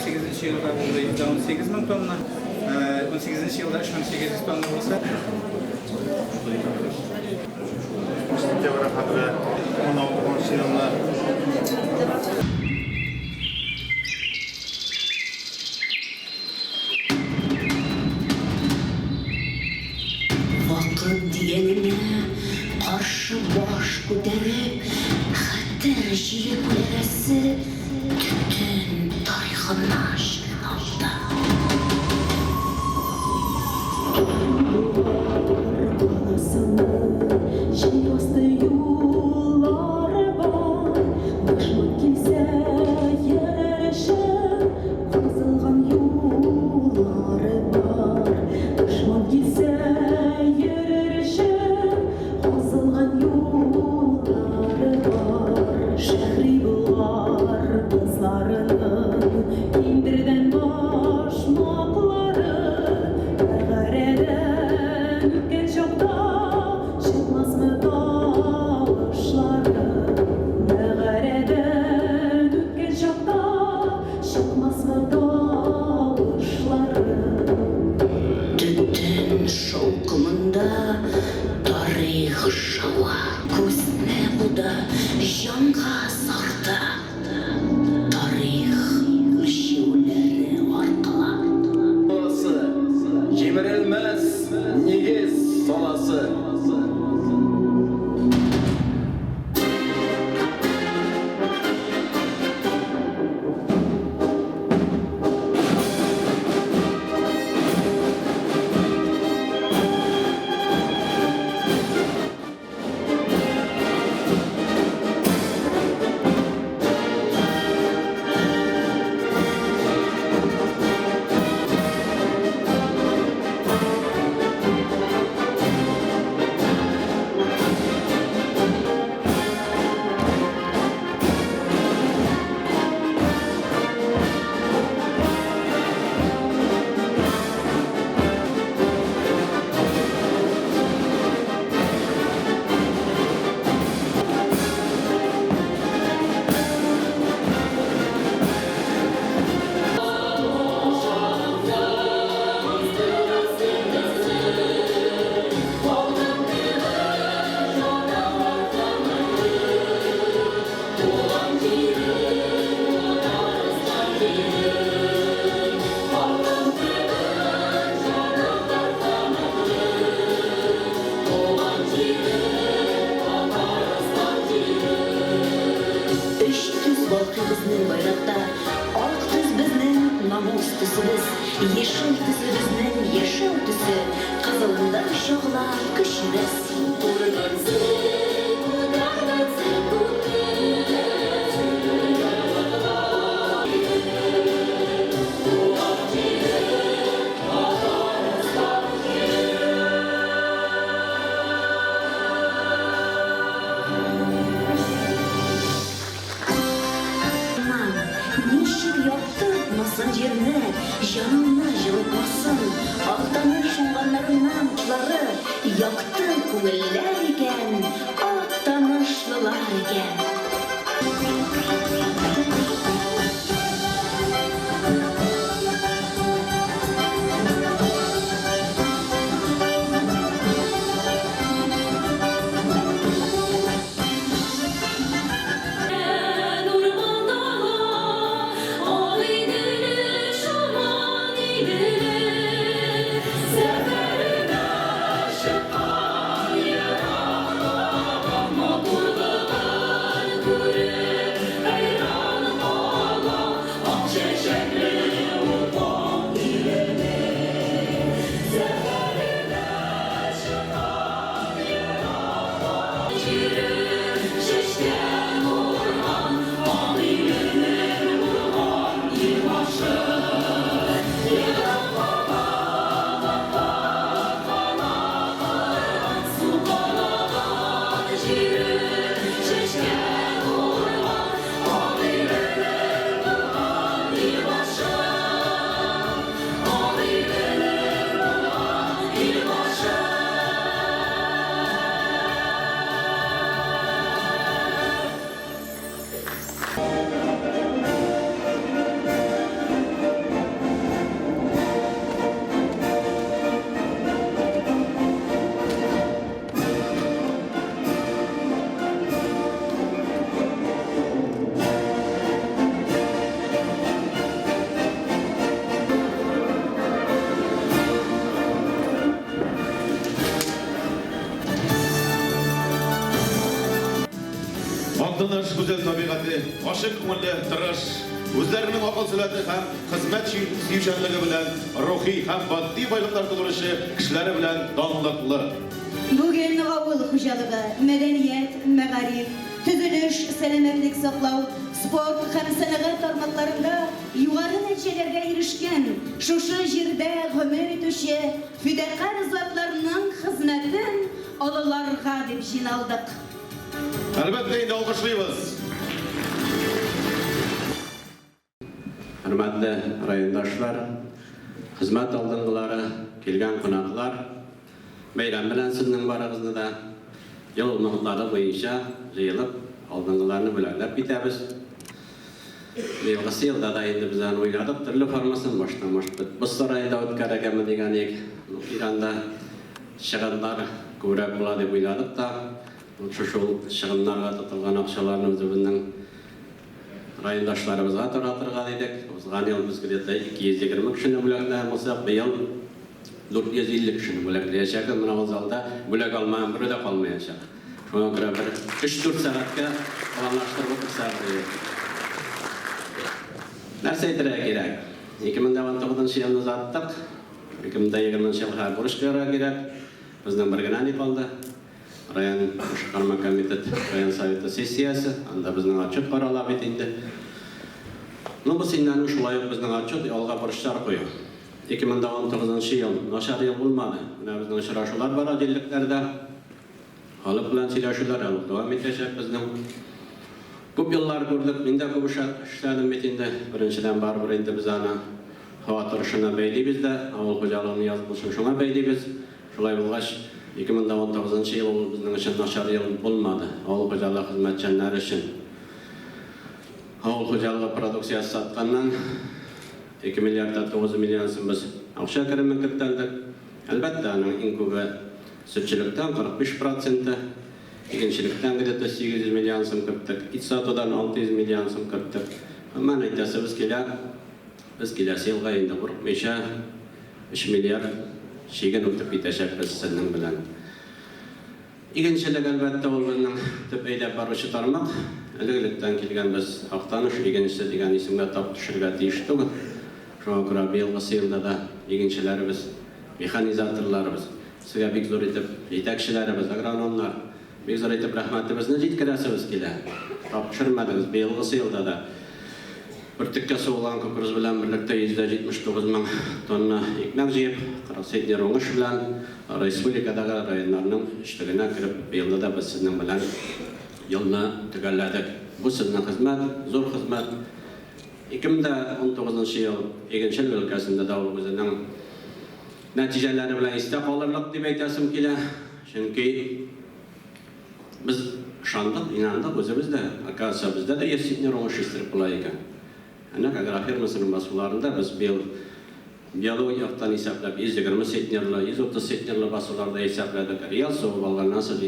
18 yılda buğday 18 bin tonna, 18 yılda 800 tonna olsa. Sentyabr kadar 16 yılında Vakit diyenine karşı baş ko'tarib, xatir jiyib o'lasi bütün tarixini aşkın aldı. Tütün şovkumunda tarih şava, көзіне бұда жанға сарта. Тарих өлшеулері арқылы. Жіберілмес негіз саласы. Bizning bayroqda oq tuz bizning namus tuzimiz, yeshil tusi bizning yashil tusi, qizilda shoxlar kuchimiz. Yaptırmasın yerine, yanına yılmasın. Aktanır şunganların namçları, yaktı kuvveler iken. ашык күңелле тырыш, үзләренең акыл сәләте һәм хезмәт сөючәнлеге белән рухи һәм матди байлыклар тудыручы кешеләре белән данлыклы. Бүген авыл хуҗалыгы, мәдәният, мәгариф, төзелеш, сәламәтлек саклау, спорт һәм сәнәгать тармакларында югары нәтиҗәләргә ирешкән шушы җирдә гомер итүче фидакарь затларның хезмәтен олыларга дип җыйналдык. Әлбәттә инде алкышлыйбыз. Hürmetli rayondaşlar, hizmet aldığınları, kelgen konaklar, bayram bilen sizin barağınızda da yol noktaları boyunca jayılıp aldığınlarını bilerlep bitemiz. Yılgısı yılda da indi bizden oynadık, türlü formasını başlamıştık. Bu sarayda ötkərəkəmi degenik, İran'da şığınlar körək bula dep oyladık da, şu şığınlarga tutulgan akçalarını bizden rayondaşlarımızga taratırga dedik. Ozgan yıl biz gidetde 220 kişini bölekleyen olsak, bu yıl 450 kişini bölekleyecek. Mına o zalda bölek almayan biri de kalmayacak. Şuna göre bir 3-4 saatka alanlaştırıp otursak dedik. Nerse etire gerek? 2019 yılını zattık. 2020 yılga buruş gerek. Bizden bir gına ne kaldı? Rayon Başkanma Komitet, Rayon Sovyeti sessiyası, anda bizden açık kararlar bitindi. Bu sinirlerini şulayıp bizden açık yolga buruşlar koyuyor. 2019 yıl, naşar yıl bulmadı. Bizden uçraşular var adilliklerde. Halk bilen silaşular alıp devam edecek bizden. Köp yıllar gördük, minde köp işlerden bitindi. Birinciden barbar indi biz ana havatırışına beyli bizde, avul hocalarını yazmışın şuna beyli biz. Şulay bulgaç 2019 yıl bizden için naşar yıl bulmadı. Avul hocalığı hizmetçenler için. Avul hocalığı produksiyası satkandan 2 milyarda 9 milyon biz akşa kirimin kırtlandık. Elbette en köpü sütçülükten 45%, ikinçilikten gidip 800 milyon kırttık, iç satodan 600 milyon kırttık. Ama neydesi biz kilesi yılga indi kurup 3 milyar şeygen ötüp bitecek biz senin bilen. İkincilik elbette olmanın tüpeyle barışı tarmak, eliklikten kilgen biz aktanış, ikincisi diyen isimle tap düşürge deyiştik. Şuna göre bir yılgısı yılda da ikincilerimiz, mekanizatörlerimiz, size bir zor etip yetekçilerimiz, agronomlar, bir zor etip rahmetimiz ne citkedersiniz ki de. Tap düşürmediniz bir yılgısı yılda da. Bir tükkesi olan kukuruz bilen birlikte %79.000 tonna ekmek jeyip, 48 onuş bilen Respublika'da rayonlarının işlerine kirip bir yılda da biz sizin bilen yılını tükelledik. Bu sizin hizmet, zor hizmet. 2019 yıl ikinci bölgesinde davulumuzun neticeleri bilen istek alırlık diye aytasım ki de. Çünkü biz şandık, inandık özümüzde. Arkadaşlar bizde de yesinler onuş istirip bulayken. Anak agar firmasının basularında biz biyologiyaktan hesaplap 120 setnerli, 130 setnerli basularda hesapladık. Real soğuk algan nasıl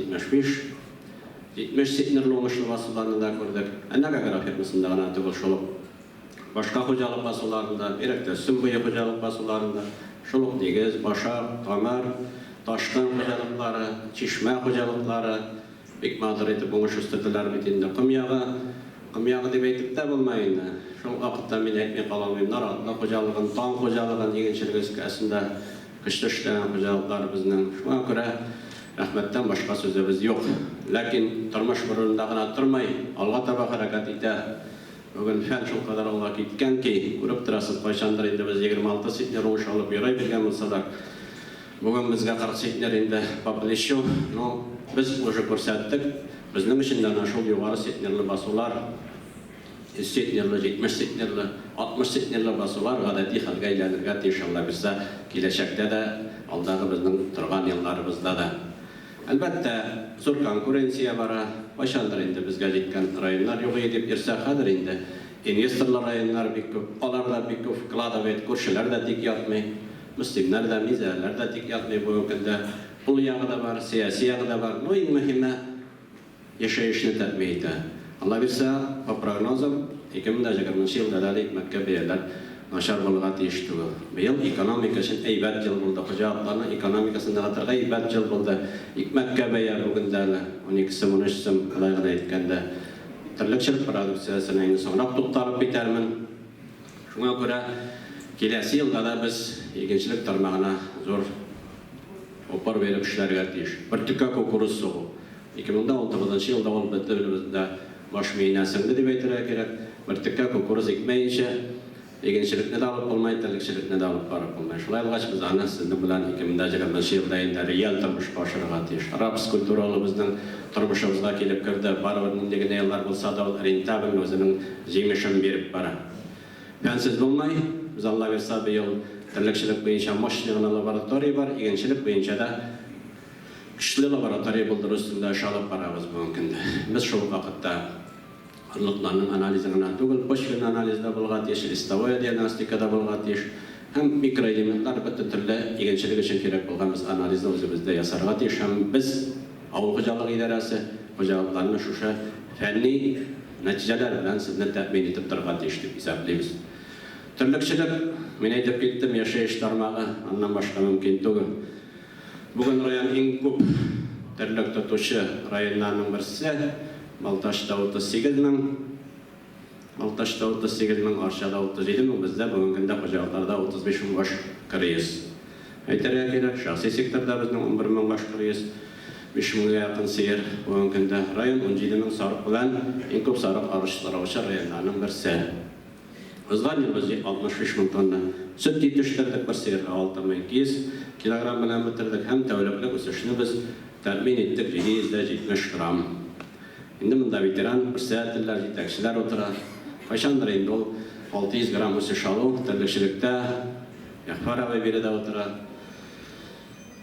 70 setnerli olmuşlu basularını da gördük. Anak agar firmasında gana tıgıl şolup. Başka hocalık basularında, berekte Sümbüye hocalık basularında, şolup degiz, başak, tamar, taştan hocalıkları, çişme hocalıkları, bek mağdur etip olmuş üstüdüler bitinde Kımyağı dep aytip da bolmayın. Şol wagtda men ekmek alamayım. Naratlı hojalığın, taң hojalığın egençilik eskasında kışta işlenen hojalıklar bizden. Şuna göre rahmetten başka sözümüz yok. Lakin turmuş burunda gana turmay, alga taba harakat ite. Bugün fen şol kadar alga kitken ki, görüp turasız kaçandır indi biz 26 setner onuş alıp yoray bergen bolsalar. Bugün bizge 40 setner indi population. Biz уже көрсәттік. Bizning içinden şol yuvarı setnerli basular, 100 setnerli, 70 setnerli, 60 setnerli basular adeti halga aylanırga inşallah bizde gelecekte de alдағы bizning turgan yıllarımızda da. Elbette zor konkurensiya bara, başandır indi bizge jetken rayonlar yok edip irsahadır indi. Investorlar rayonlar bek köp, alarlar bek köp, kladovet, kurşular da dik yatmay, müslimler da, mizerler da dik yatmay bu ökünde. Pul yağı da var, siyasi yağı da var. No en mühimi yaşayışını tatmin etti. Allah bilse, bu prognozum 2020 yılda da ekmekka beyler naşar bulga tiyişti. Bu yıl ekonomik için eybet yıl buldu. Hocalıklarının ekonomikasında hatırga eybet yıl buldu. Ekmekka beyer bugün de 12'si 13'sim kalayğına etkende тірлікшілік продукциясын әйін соңырақ тұқталып бетермін. Шуңа көрі келесі елда да біз егіншілік тармағына зор опар беріп ішлерге тиіш. Бір түкке кукуруз соғу. 2019 жылда ол бітті білімізді баш мейнәсіңді деп айтырға керек. Бір түкке кукуруз екмейінше егіншілікні де алып болмай, тірлікшілікні де алып барып болмай. Шылай алғаш біз аны сіздің білән 2020 жылда енді реал тұрмыш башырға тиіш. Рапс культуралы біздің тұрмышымызға келіп кірді. Барыбырның деген еллар болса да ол рентабель өзінің жемішін беріп бара. Пәнсіз болмай, біз Алла берса биыл тірлікшілік бойынша мощный лаборатория бар, егіншілік бойынша да күшлі лаборатория болдыру үстінде шалып барабыз мүмкінді. Біз шол вақытта ұрлықларының анализіне түгіл, почвенный анализда болға тиеш, листовая диагностикада болға тиеш, һәм микроэлементтар бітті түрлі егіншілік үшін керек болған біз анализді өзімізде ясарға тиеш, һәм біз ауыл қожалық идарасы қожалықтарына шуша фәнни нәтижелер білән сізді тәмин етіп тұрға тиеш деп есептейміз. Тірлікшілік, мен айтып кеттім, яшайыш тармағы, аннан башқа мүмкін түгіл. Бүгін район ең көп тірлік тұтушы районларының бірісі, Балташта 38 мың, Балташта 38 мың, Аршада 37 мың, бізде бүгін күнде қожалықтарда 35 мың баш кірейіз. Айтарға керек, шақси секторда біздің 11 мың баш кірейіз, 5 мыңға яқын сейір бүгін күнде район 17 мың сарық білән, ең көп сарық арыштыраушы районларының бірісі. Өзған ел біз 65 мың тонна сүт етіштірдік бір сейірға 6,2 килограмм білән бітірдік, һәм тәуліклік өсішіні біз тәрбен еттік 770 грамм. Енді мұнда ветеран, председателлер, жетекшілер отыра. Қайшандыр енді ол 600 грамм өсіш алу, тірлікшілікті, яқпар абай береді отыра.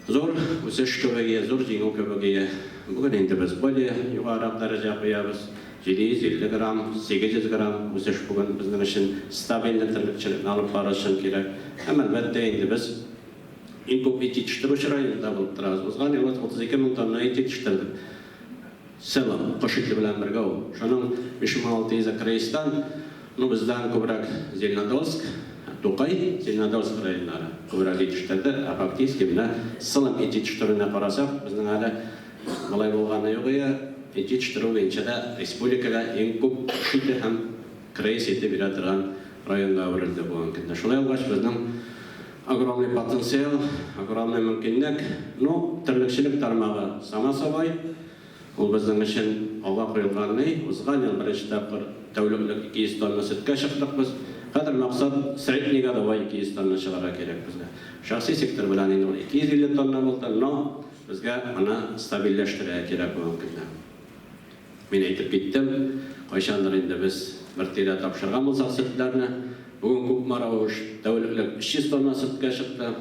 Зор өсіш көбеге, зор жеңіл көбеге. Бүгін енді біз более юғарырақ дәрежа қоябыз. 750 грамм, 800 грамм өсіш бүгін біздің үшін стабильді тірлікшілікні алып бары үшін керек. Әм әлбәтте енді біз ең көп ет жетіштіруші районында болып тұрамыз. Осыған 32 мың тонна ет жетіштірдік. Селом, қошытлы білән бірге ол. Шоның 5600 Крайстан, бізден көбірек Зеленодольск, Тукай, Зеленодольск районлары көбірек етіштірді. Фактически мына сылым етіштіріне қарасақ, біздің әлі бұлай болғаны жоғыя, етіштіру бойынша республикаға ең көп қошытлы һәм Крайс еті бере тұрған районға өрілді болған күнде. Шолай алғаш біздің огромный потенциал, огромный мүмкіндік, тірлікшілік тармағы сама собой. Ол біздің үшін алға қойылғаны, ұзған ел бірінші тапқыр тәуліклік 200 тонна сүтке шықтық біз. Қадір мақсат среднеға да 200 тонна шығара керек бізге. Шақси сектор білән енді 250 тонна болды, но бізге ана стабилләштірі керек мүмкінді. Мен айтып кеттім, қойшандыр енді біз бір теле тапшырған болсақ сүтлеріне. Бүгін көк марауыш тәуліклік 300 тонна сүтке шықты.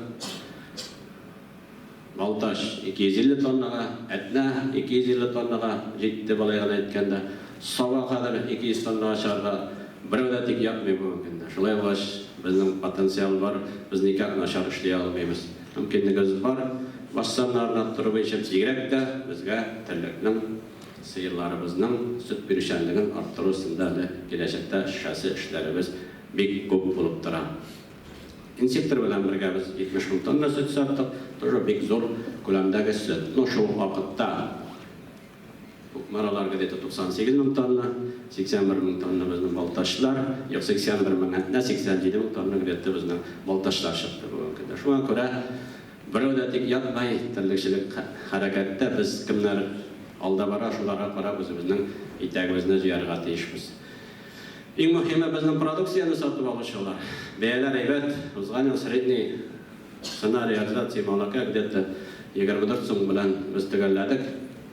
Балташ 250 тоннаға, әтна 250 тоннаға жетті балайған әйткенде, соға қадыр 200 тоннаға шығарға біреуді тек яқмай мүмкінді. Шылай олаш біздің потенциал бар, біз никак нашар ішлей алмаймыз. Мүмкіндігіз бар, бассанларына тұрып ешіп зигіректі бізге тірлікнің, сиырларымыздың сүт берушәнлігін арттыру сындады келешекте шәсі ішлеріміз бек көп болып тұра. Инсектор білән бірге біз 70 мың тонна сүт саттық, тоже бек зор көлемдегі сүт. Шол вақытта маралар где-то 98 мың тонна, 81 мың тонна біздің балташылар, 81 мың, 87 мың тонна где-то біздің балташылар шықты бүгін күнде. Шуған көре біреуді тек ятмай тірлікшілік харакетті біз кімдер алда бара, шуларға қарап өзіміздің итәгімізді жиярға тиішпіз. Ең мұхимі біздің продукцияны сатып алушылар. Бәялер әйбәт, ұзған ел средний сценарий реализации молока где-то 24 сум білән біз тігілдік.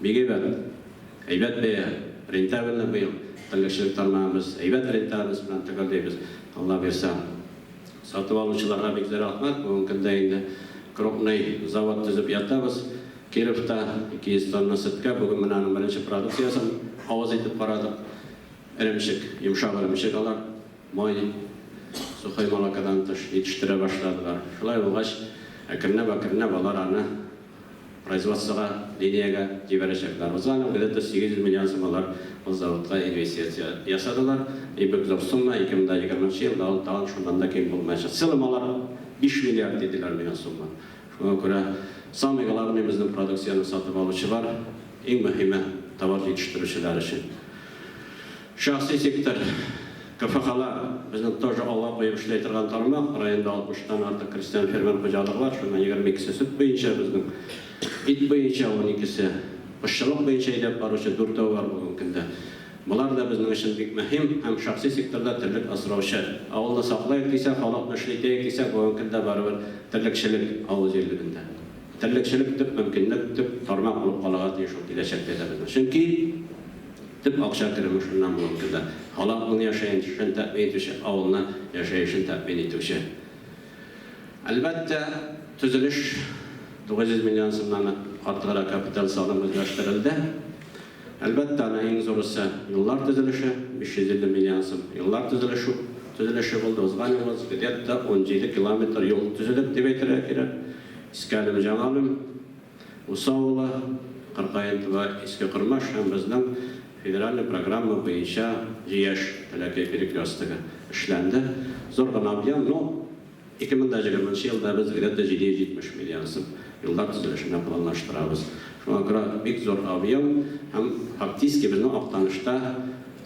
Беге бәді, әйбәт бәя, рентабельні бәйім, тірлікшілік тармағымыз, әйбәт рентабельніс білән тігілдейбіз. Алла берса, сатып алушыларға бекзер рахмат. Бүгін күнде енді крупный завод түзіп ятабыз. Кировта 200 тонна сүтке, бүгін мұнаның бірінші продукциясын ауыз етіп қарадық. Ірімшік, емшақ ірімшік алар, мой, сухой молокадан тұш етіштіре башладылар. Шылай болғаш, әкірне балар аны производствоға, линияға жіберешектер. Осыған где-то 800 миллион сомалар ол заводқа инвестиция ясадылар. Ебек зор сумма 2020 жылда ол тағын шундан да кем болмайша. Сылымалар 5 миллиард деділер мені сумма. Шуға көре, самый главный біздің продукцияны сатып алушылар, ең мұхимі товар жетіштірушілер үшін. Şahsi sektor, KFH-lar, bizning тоже alga qo'yib ishlay turgan tarmoq, rayonda 60 dan ortiq Kristian fermer xo'jaligi bor. Shundan 22si sut bo'yicha bizning it bo'yicha 12si qishchilik bo'yicha deb boruvchi 4 var bugungi kunda. Bular da bizning uchun bek muhim, ham shaxsiy sektorda tirlik asrovchi. Avvalda saqlaylik desa, xalqni ishlaylik desa, bugungi kunda baribir tirlikchilik avz yerligida. Tirlikchilik deb mumkinlik deb tarmoq bo'lib qoladi shu kelajakda biz. Chunki deb aqsha kirimi shundan mumkinda. Xalqning yashayishini ta'min etuvchi, avvalni yashayishini ta'min etuvchi. Albatta, tuzilish 900 million so'mdan ortiqroq kapital sig'imi o'zlashtirildi. Albatta, eng zo'risi yo'llar tuzilishi 550 million so'm. Yo'llar tuzilishi bo'ldi. O'zg'animiz g'oyatda 17 kilometr yo'l tuzilib deb aytira kerak. İskalim Jamalim, Usavla, Qarqayint va Eski Qurmash ham bizning federal programma bo'yicha jiyash talakay perekyostiga ishlandi. Zo'rg'an ob'yam 2020 yilda biz 770 million so'm yo'llar tuzilishini planlashtiramiz. Shunga ko'ra bek zo'r ob'yam ham faktiski bizning aqtanishda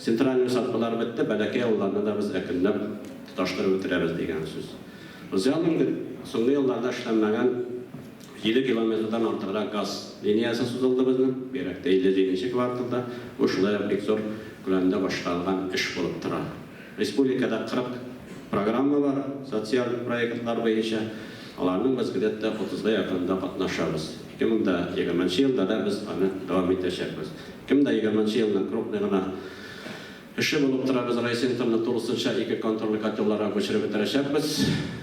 sentral satmalar bitdi, balakay yo'llarni da biz yakunlab tutashtirib o'tiramiz degan so'z. O'zyaning so'nggi yillarda ishlanmagan 7 kilometrdan ortiqroq gaz liniyasi suzildi bizning Berakda 57 kvartalda. Bu shunday bek zo'r ko'lamda boshqarilgan ish bo'lib turadi. Respublikada 40 programma var, sotsial proyektlar bo'yicha. Ularning biz g'oyatda 30ga yaqinda qatnashamiz. 2020 yilda biz uni davom etishamiz. 2020 yilning krupnigina ishi bo'lib turadi. Rais internet to'liqsincha 2 kontrolli kotellarga ko'chirib o'tirishamiz.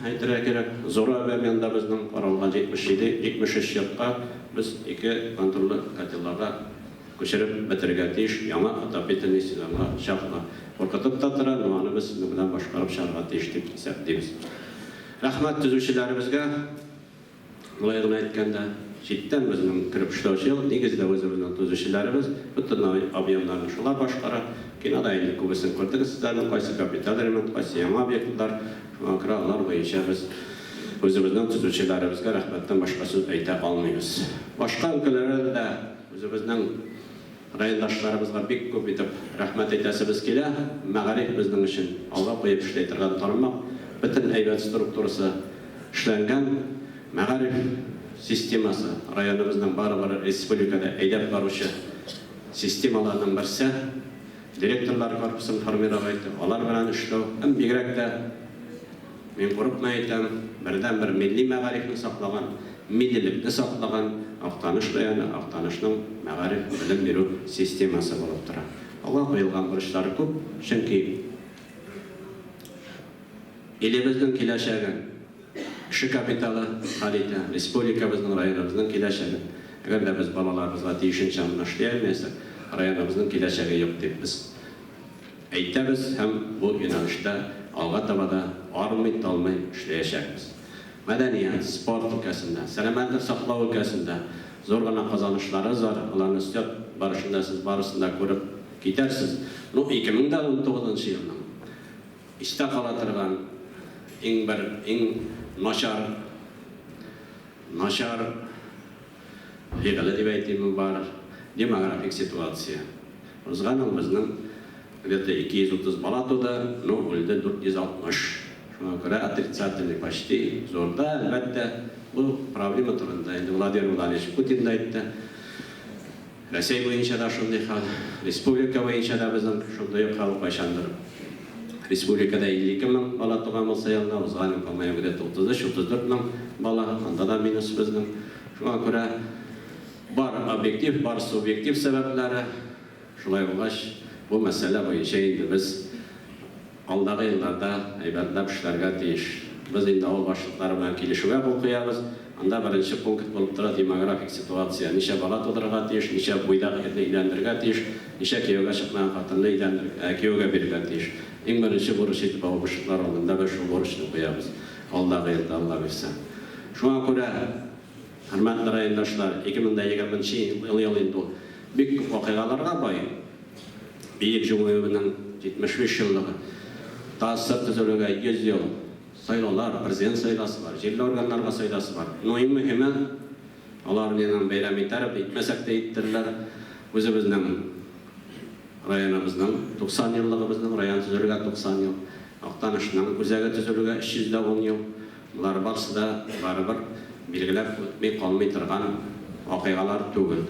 Aytira kerak, Zo'ravamenda bizning qaralgan 77-73 yilga biz 2 kontrolli kotellarga ko'chirib bitirgan ish, yangi tapetini sizlarga shaqqa qo'rqitib tatira, nima biz bilan boshqarib sharg'a deb hisoblaymiz. Rahmat tuzuvchilarimizga. Muloyim aytganda, chetdan bizning kirib ishlovchi negizida o'zimizning tuzuvchilarimiz butun ob'yemlarni shular boshqarib, kinodaylik ko'psin ko'rdik. Sizlarning qaysi kapital remont, qaysi yangi obyektlar, shunaqalar bo'yicha biz o'zimizning tuzuvchilarimizga rahmatdan boshqa so'z ayta olmaymiz. Boshqa ülkelarda o'zimizning rayondoshlarımızga bek ko'p etib rahmat aytasimiz kelar. Mag'arib bizning uchun olg'a qo'yib ishlaydigan tarmoq, butun aybat strukturasi ishlangan Mag'arib sistemasi rayonimizning baribir respublikada aydab boruvchi sistemalarning birisi. Direktorlar korpusini formirlaydi, ular bilan ishlash ham begrakda men qo'rqmay aytam, birdan-bir milliy mag'aribni saqlagan, millilikni saqlagan Aqtanish rayoni, Aqtanishning Mag'arib bilim beruv sistemasi bo'lib turadi. Alloh qo'yilgan burchlari ko'p, chunki elimizning kelajagi, kishi kapitali xalita, respublikamizning rayonimizning kelajagi. Agarda biz balalarimizga deyishincha ishlayolmasak, rayonimizning kelajagi yo'q deb biz aytamiz ham bu yo'nalishda olg'a tabada ormay talmay ishlayashamiz. Madaniyat, sport ülkəsində, salomatlik saqlaw ülkəsində zo'rg'ana qozonishlarimiz var. Ularni ustiyot borishida siz barısında ko'rib ketarsiz. 2019 yilning ishda qola turgan eng nochar yig'ili deb aytaymi bor demografik situatsiya. O'zg'animizning 230 bala to'da, o'ldi 460. Şuna göre отрицательный почти zorda. Elbette bu problema turunda. Endi Vladimir Vladimirovich Putin de aytdi. Rossiya bo'yicha da shunday hal, respublika bo'yicha da bizning shunday hal qilishdir. Respublikada 52 ming bola tug'an bo'lsa, yana o'zg'anim qolmaydi 33-34 ming bola, unda da minus bizning. Shuna ko'ra bor obyektiv, bor subyektiv sabablari. Shulay bo'lgach, bu masala bo'yicha endi biz alдағы yıllarda aybatlab ishlarga teyish. Biz endi avval boshliqlari bilan kelishuvga qo'l qo'yamiz. Unda birinchi punkt bo'lib turadi demografik situatsiya. Necha bola tug'dirishga teyish, necha bo'yda erni uylantirishga teyish, necha kuyovga chiqqan xotinni kuyovga berishga teyish. Eng birinchi bo'lish etib boshliqlar oldida biz shu bo'lichni qo'yamiz. Alдағы yilda Alloh bersa. Shunga ko'ra hurmatli rayondoshlar, 2020 yil endi bek ko'p voqealarga boy. Buyuk Jumhuriyatning 75 yilligi ta'sir tuzilgan 100 yil saylovlar, prezident saylosi var, yerli organlarga saylosi var. Eng muhimi, ularning bayram etarib, etmasak da ettirlar. O'zimizning районыбызның 90 еллыгыбызның район төзелгән 90 ел. Актанышның үзәге төзелгән 310 ел. Булар барсы да барыбер билгеләп үтми калмый торган вакыйгалар түгел.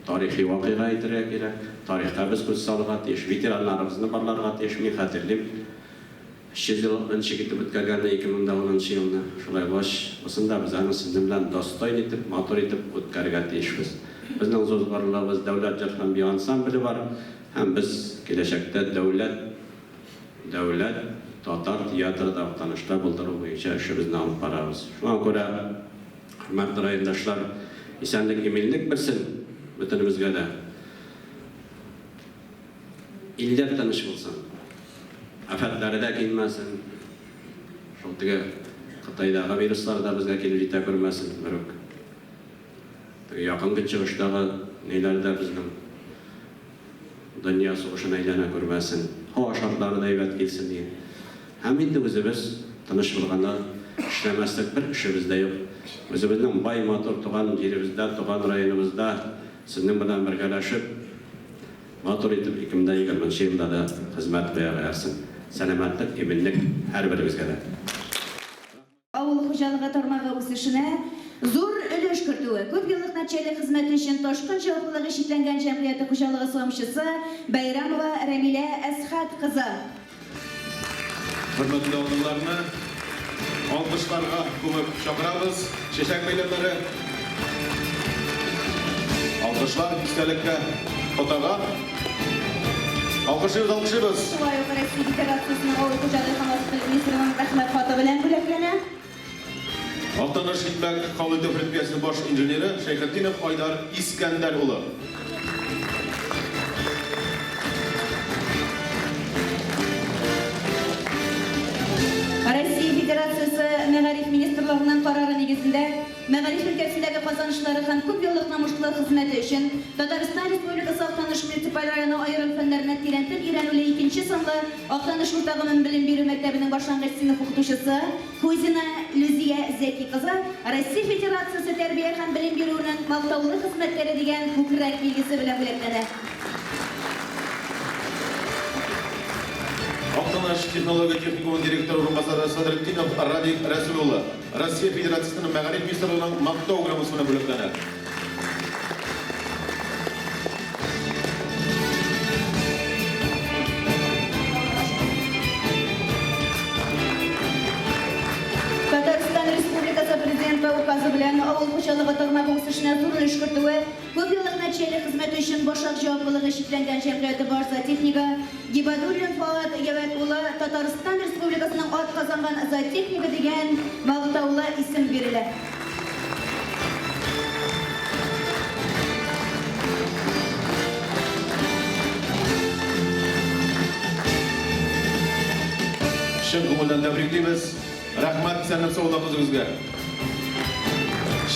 Тарихи вакыйга әйтергә кирәк. Тарихка без күз салырга тиеш, ветераннарыбызны барларга тиеш. Мин хәтерлим. 300 ел önce китеп үткәргәндә 2010 елны. Шулай баш, усында без аны сезнең белән достойн итеп, матур итеп үткәргә тиешбез. Безнең зур барлыгыбыз дәүләт җыр һәм бию ансамбле бар. Һәм без киләчәктә дәүләт татар театрында Актанышта булдыру буенча эшебезне алып барабыз. Шуңа күрә, хөрмәтле райондашлар, исәнлек, иминлек берсен бөтенебезгә дә. Илләр тыныч булсын. Афәтләре дә килмәсен. Шул теге Кытайдагы вируслар да безгә килеп җитә күрмәсен. Якын чыгыштагы ниләр дә безнең дөнья сугышына әйләнә күрмәсен. Һава шартлары да әйбәт килсен диye. Һәм инде үзебез тыныч булганда эшләмәслек бер эшебез дә юк. Үзебезнең бай матур туган җиребездә, туган районыбызда сезнең белән бергәләшеп матур итеп 2020 елда да хезмәт бәярсен. Сәламәтлек, иминлек һәрберебезгә дә. Авыл хуҗалыгы тармагы үсешенә зур өлеш кертүе, күп еллык нәтиҗәле хезмәт өчен Ташкын җаваплылыгы шикләнгән җәмгыяте хуҗалыгы саумчысы Бәйрәмова Рәмилә Әсхәт кызы. Hürmetli oğullarını alkışlarga ko'mib chaqiramiz. Çeşek beylerleri. Alkışlar istelikке otaga. Alkışlıyoruz. Шулай ук Россия Федерациясының авыл хуҗалыгы һәм хезмәт министрының рәхмәт хаты белән бүләкләнә. Актаныш Хитмәк Кавылды предприятиесінің баш инженері Шайхетдинов Айдар Искәндәр улы. Россия Федерациясы Мәгариф министрлыгының карары нигезендә мәгариф өлкәсендәге казанышлары һәм күп еллык намуслы хезмәте өчен Татарстан Республикасы Актаныш муниципаль районы аерым фәннәренә тирәнтеп өйрәнүле 2-нче санлы Актаныш уртагы белем бирү мәктәбенең башлангыч сыйныф укытучысы Кузина Люзия Зәки кызы Россия Федерациясы тәрбия һәм белем бирүнең мактаулы хезмәткәре дигән күкрәк билгесе белән бүләкләнә. Актаныш технология техникумының директоры орынбасары Садретдинов Радик Рәсүлулы Россия Федерациясының мәгариф министрлыгының мактау грамотасына бүләкләнә. Татарстан Республикасы Президенты указы белән авыл хуҗалыгы тармагы үсешенә зур өлеш кертүе, күп еллык нәтиҗәле хезмәт өчен башак җаваплылыгы шикләнгән җәмгыяте баш зоотехнигы Гибадуллин Фуат Ябәт улы Татарстан Республикасының ат казанган зоотехнигы дигән мактаулы исем бирелә. Шын күңелдән тәбриклибез. Рәхмәт сәннәп саулык үзегезгә.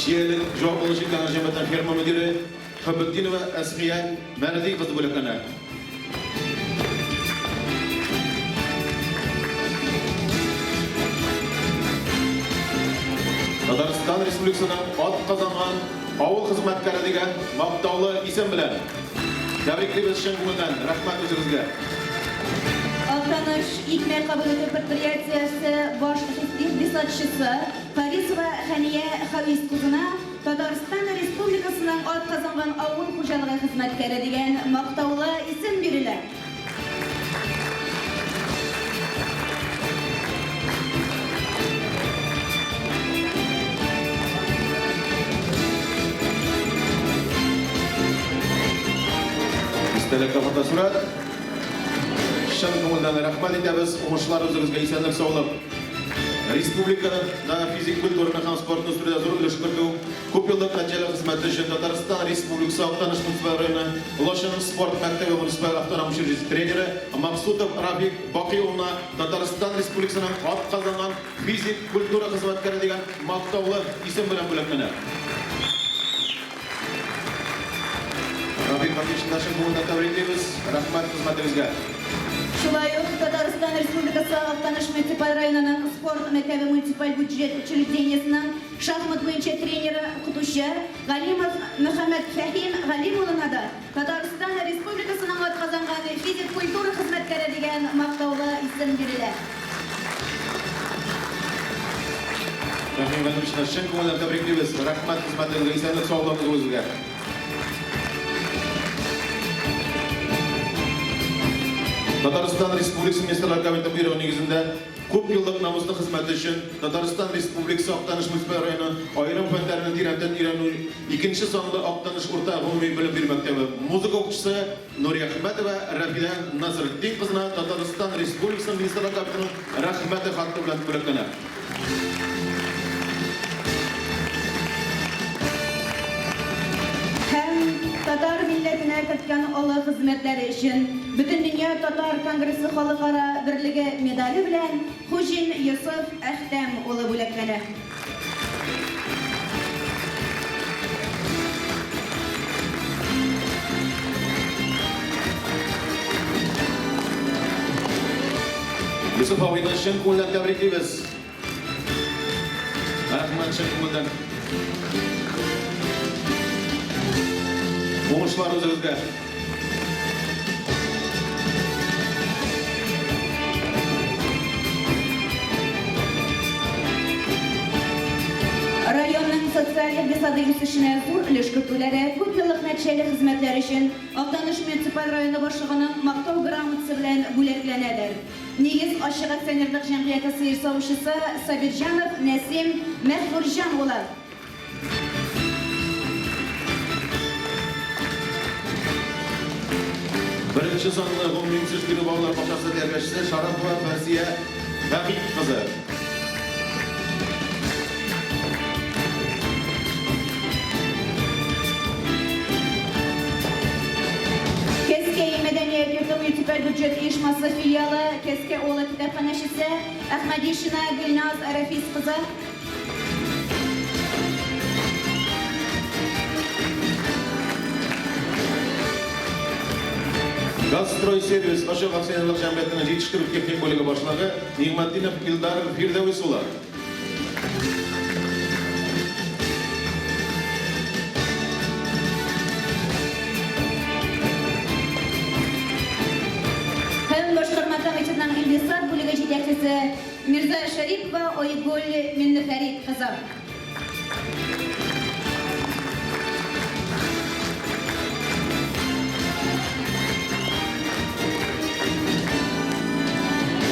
Шиялек җаваплы шикләнгән җәмгыятьнең ферма мөдире Хабибдинова Әсгия Мәрди кызы бүләкләнә. Татарстан Республикасының ат казанган авыл хезмәткәре дигән мактаулы исем белән тәбриклибез шын күңелдән. Рәхмәт үзегезгә. Актаныш икмәк кабул итү предприятиясе баш икътисадчысы Харисова Хәния Хавис кызына Татарстан Республикасының ат казанган авыл хуҗалыгы хезмәткәре дигән мактаулы исем бирелә. Истәлеккә фотосурат. Шын күңелдән рәхмәт итәбез. Уңышлар үзегезгә исәнлек саулык. Республикада физик культураны һәм спортны үстерүдә зур өлеш кертү, күп еллык нәтиҗәле хезмәт өчен Татарстан Республикасы Актаныш муниципаль районы Лошын спорт мәктәбе муниципаль автоном учреждение тренеры Максутов Рафик Бакый улына Татарстан Республикасының ат казанган физик культура хезмәткәре дигән мактаулы исем белән бүләкләнә. Рафик Бакый шын күңелдән тәбриклибез. Рәхмәт хезмәтегезгә. Şulay uq Tataristan Respublikası Altaniş Municipal Rayonunun Sport Mektebi Municipal Budjet Учреждениесinin şahmat boyunca treneri Kutuşa Galimov Muhammed Fahim Galimoğlu'na da Tataristan Respublikası'nın ad kazanğanı fizik kultura hizmetkari degan maqtovla isim berilir. Rahim Valimishni chin ko'ngildan tabriklaymiz. Rahmat xizmatingizga, esenlik sog'lig'ingiz o'zingizga. Tataristan Respublikası Ministerler Kabineti buyrug'i negizinde ko'p yillik namusli xizmati uchun Tataristan Respublikası Oqtanish municipal rayoni ayrim fanlarni terandan o'rganuvchi ikkinchi sonli Oqtanish o'rta umumiy bilim berу maktabi muzika o'quvchisi Nuriya Ahmedova Rafida Nasriddin qizini Tataristan Respublikası Ministerler Kabinetining rahmati xati bilan bo'laklanadi. Hem Tatar milletine katkan Allah hizmetleri için bütün dünya Tatar Kongresi Halkara Birliği medali bilen Hujin Yusuf Ahtem ola bulaklanı. Yusuf Avay'dan chin ko'ngildan tabriklaymiz. Rahmat chin ko'ngildan. O'ngishlar o'zingizga. Rayonun sosyal iqtisodiy o'sishine zo'r ulush kirituvlari, ko'p yillik natijali xizmatlar uchun Oqtanish municipal rayoni boshlig'ining maqtov gрамотасы bilan bo'laklanadi. Negiz ochiq aksionerlik jamiyati seyir sovchisi Sabirjanov Nasim Mahfurjan bo'ladi. Birinchi sonli umumiy yuksalishli bog'lar bog'chasi tarbiyachisi Sharafova Farziya Habib qizi. Keske Medeniyet Yurdu Municipal Budjet Uyushmasi filiali Keske Oğla kitapxonachisi Ahmadishina Gulnaz Rafiz qizi. Gazstroy servis ochiq aksionerlik jamiyatining yetishtiruv texnik bo'ligi boshlig'i Nig'matdinov Ildar Firdavsula. Hem boshqarma komitetining ildisan bo'ligi yetakchisi Mirza Sharipova Oygul Minnifarid qizi.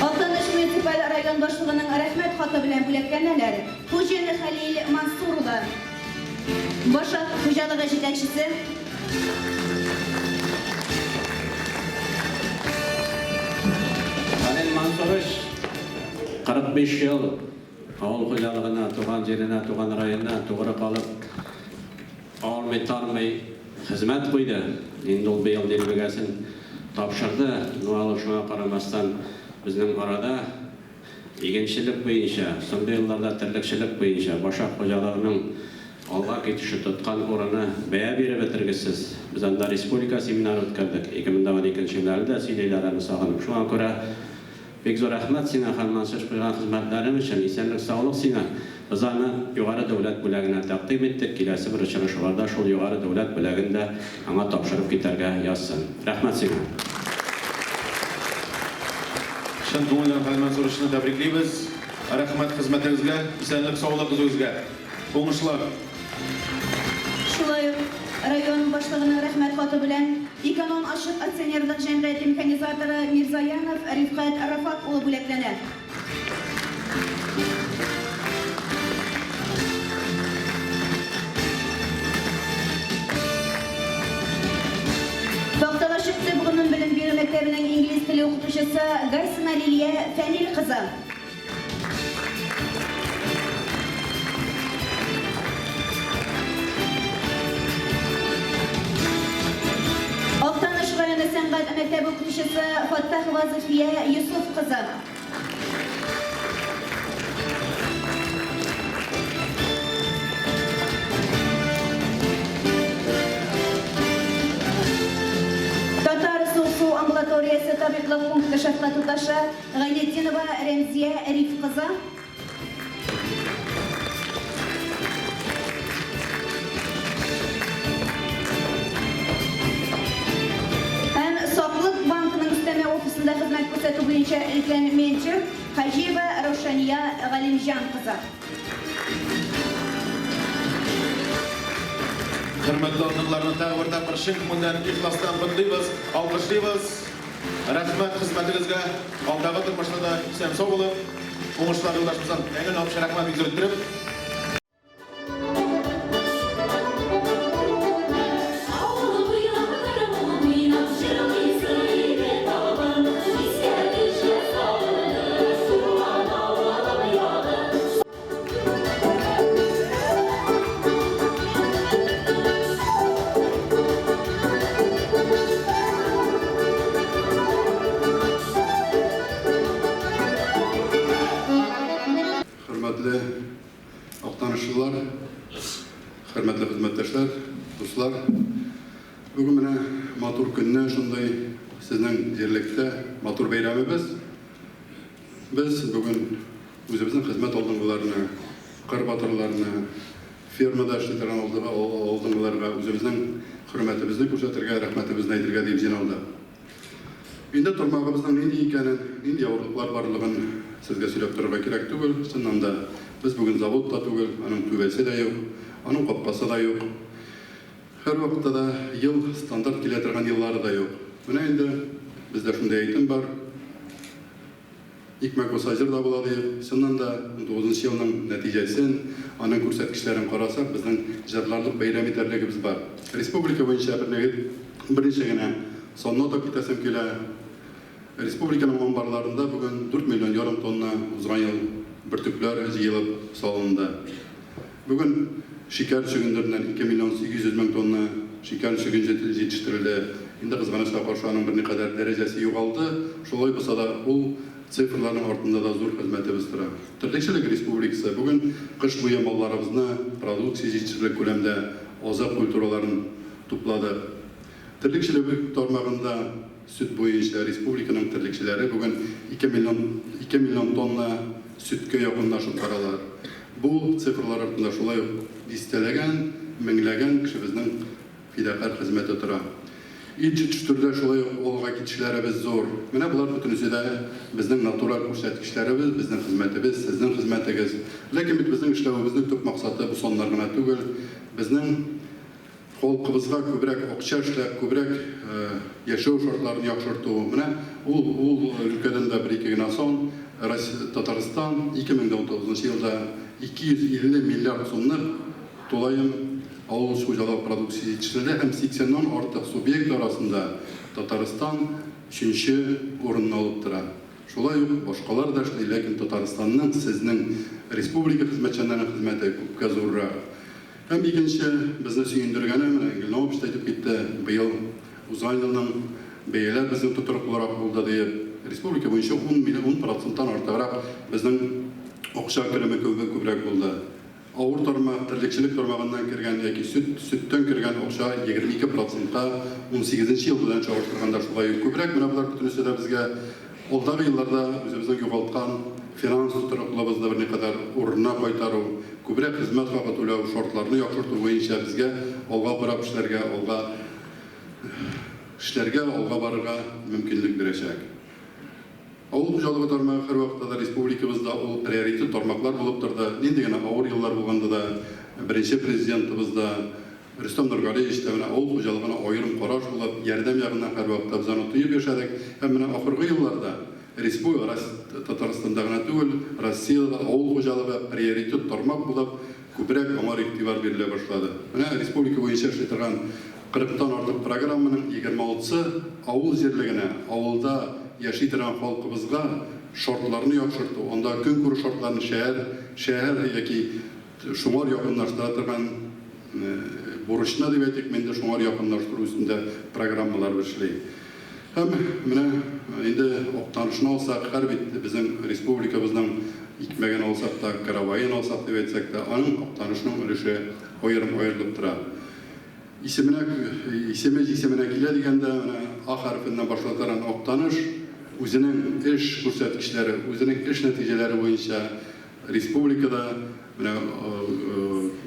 Oqtanish municipal rayon boshlig'ining rahmat xati bilan bo'laklanadilar. Hujin Halil Mansurova boshqa xo'jaligi yetakchisi Halil Mansuroviç 45 yıl avul xo'jaligina, tuğan yerine, tuğan rayonuna to'g'ri qolib, olmay xizmat qo'ydi. Endi u beyil delegatsiyasini topshirdi. Shunga qaramasdan bizning orada eginchilik bo'yicha, so'nggi yillarda tirikchilik bo'yicha boshqa xo'jaligining olg'a ketishi tutgan o'rni baya berib o'tirgisiz. Biz anda respublika seminari o'tkazdik. 2012-yillarda siylarni sog'inib, shunga ko'ra pek zo'r rahmat seni ham mansur qilgan xizmatlaring uchun, esenlik, sog'lik seni. Bizani yuqori davlat bo'lagini taqdim etdik. Kelasi bir uchrashuvlarda shu yuqori davlat bo'lagida anga topshirib ketarga yozsin. Rahmat seni. Chin ko'ngildan Halil so'rashini tabriklaymiz. Rahmat xizmatingizga, esenlik, sog'lik o'zingizga. O'ngishlar. Şulay rayon boshlig'ining rahmat xati bilan Ekonom ochiq aksionerlik jamiyati mexanizatori Mirzayanov Rifqat Arafat o'g'li bo'laklanadi. To'xtalashibdi bugunning bilim beru maktabining ingliz tili o'qituvchisi Gaysina Liliya Fanil qizi. Oqtanish rayoni san'at maktabi o'qituvchisi Fattah Vazifiya Yusuf qizi. Tatar suv ambulatoriyasi tabiblik punkti башка туташы Гайнетдинова Рәмзия Риф кызы. Һәм Саклык банкының өстәмә офисында хезмәт күрсәтү буенча өлкән менеджер Хаҗиева Равшания Галимҗан кызы. Hürmetli onlarını tağırda bir bundan ihlastan bundayız, alkışlayız. Rahmet hizmetinizge, aldağı durmuşlarda sen sağ olun. Oğuşlar yoldaşımızdan en önemli rahmet bildirip Hürmetli aktanışçılar, hürmetli hizmetdaşlar, dostlar. Bugün mene matur günne şunday sizden yerlikte matur bayramımız. Biz bugün özümüzün hizmet aldığımlarını, kırbatırlarını, firmada işletilen aldığımlarına özümüzün hürmetimizni ko'rsatirga, rahmetimizni aytırga deyip jinoalda. Endi turmağımızdan neydi ikanin, neydi yavrular barlığın sizge söylep turga kerak tugul. Şundan biz bugün zavod da tugul, anın tüvesi de yok, anın kopkası da yok. Her vakitte da yıl standart kiletirgan yılları da yok. Buna endi bizde şunday aytım var. İkmek o sajır da buladı. Şundan da 9. yılının neticesin, anın ko'rsatkichlerini qarasak, bizden jarlarlık bayrami terligimiz var. Respublika boyunca birinchi gene son nota kitasım kile Respublikanın ambarlarında bugün 4,5 milyon tonna uzgan yıl birtükler yığılıp salındı. Bugün şeker çögündüründen 2,8 milyon tonna şeker çögün yetiştirildi. Indi kızganışla karşılanın bir ne kadar derecesi yoğaldı. Şolay bolsa da bu sifirlerin ortunda da zor hizmetimiz tura. Tirlikçilik Respublikası bugün kış boyu mallarımızı produksiya yetiştirilik ko'lamda ozaq kulturalarını topladı. Tirlikçilik tarmağında süt boyunca Respublikanın tirlikçileri bugün 2 milyon tonna sütke yakınlaşıp karalar. Bu sifirler arasında şolay listelegen, minglegen kişimizin fidakar hizmeti tura. İlk türde şolay olga gitişlerimiz zor. Mene bular bütünüzü de bizden natural ko'rsatkichlarimiz, bizden hizmetimiz, sizden hizmetiniz. Lakin bizden işlevimizin tüp maksatı bu sonlarına tugul. Bizden halkımızga köbrek akça işlep, köbrek yaşaw şartlarını yaxşırtуу. Mene ul ülkeden de bir iki güne son Tataristan 2019 yılda 250 milyar so'mlik dolayım ağul xo'jalik produksiya yetiştirildi. Hem 80'den ortiq subyekt arasında Tataristan 3. o'rinni olib turadi. Şolay yo'q, boshqalar da ishlaydi, lekin Tataristanning sizning respublika xizmatchilarining xizmati ko'pga zo'rroq. Hem ikinci bizni suyundirgani, Gülnov işte aytib ketdi, bu yıl uzgan yılning beyalar bizni tuturuqliroq bo'ldi deb, respublika bo'yicha 10%dan ortiqroq bizning o'qisha kirimi ko'proq bo'ldi. Ağır tarmaq, tirlikçilik tarmağından kirgan yoki sütdan kirgan o'qisha 22%ga 18 yıl bilan çağrıştırganda şolay ko'proq. Mana bular bütünüsü de bizga oldagi yıllarda o'zimizning yo'qotgan finans tuturuqlarimizni bir ne kadar o'rnina qaytaruv, ko'proq xizmat haqi to'lov shortlarini yaxshirtuv bo'yicha bizga olg'a qarab ishlarga olg'a borishga mumkinlik berajak. Ağul xo'jaligi tarmog'i har vaqtda respublikamizda ul prioritet tarmoqlar bo'lib turdi. Endigina og'ir yillar bo'lganda da birinchi prezidentimizda Rustam Nurgaliyev ishlamini ağul xo'jaligini ayrim qarash bo'lib, yordam yog'idan har vaqtda bizani tuyib yashadik. Ham mana oxirgi yillarda Respublika Tataristonda tugul, Rossiyada ağul xo'jaligi prioritet tarmoq bo'lib, ko'proq ongor e'tibor berila boshladi. Mana respublika bo'yicha ishlatilgan 40dan ortiq programmaning 26si ağul yerligini, ağulda yaşaytıran halkımızga şartlarını yaxşırtı. Onda gün kuru şartlarını şehir yoki şumar yakınlaştıratan borçuna deb aytaylik, mende şumar yakınlaştırуу üstünde programmalar işleydi. Hem mene endi tanışını alsak, her bir bizim respublikamızdan ikmegen alsak da, karavayin alsak deb aytsak da, anın tanışının ülüşü ayırılıp turadi. İsimine keladiğinde A harfinden başlatan tanış özünün iş göstergeçleri, özünün iş neticeleri boyunca Respublikada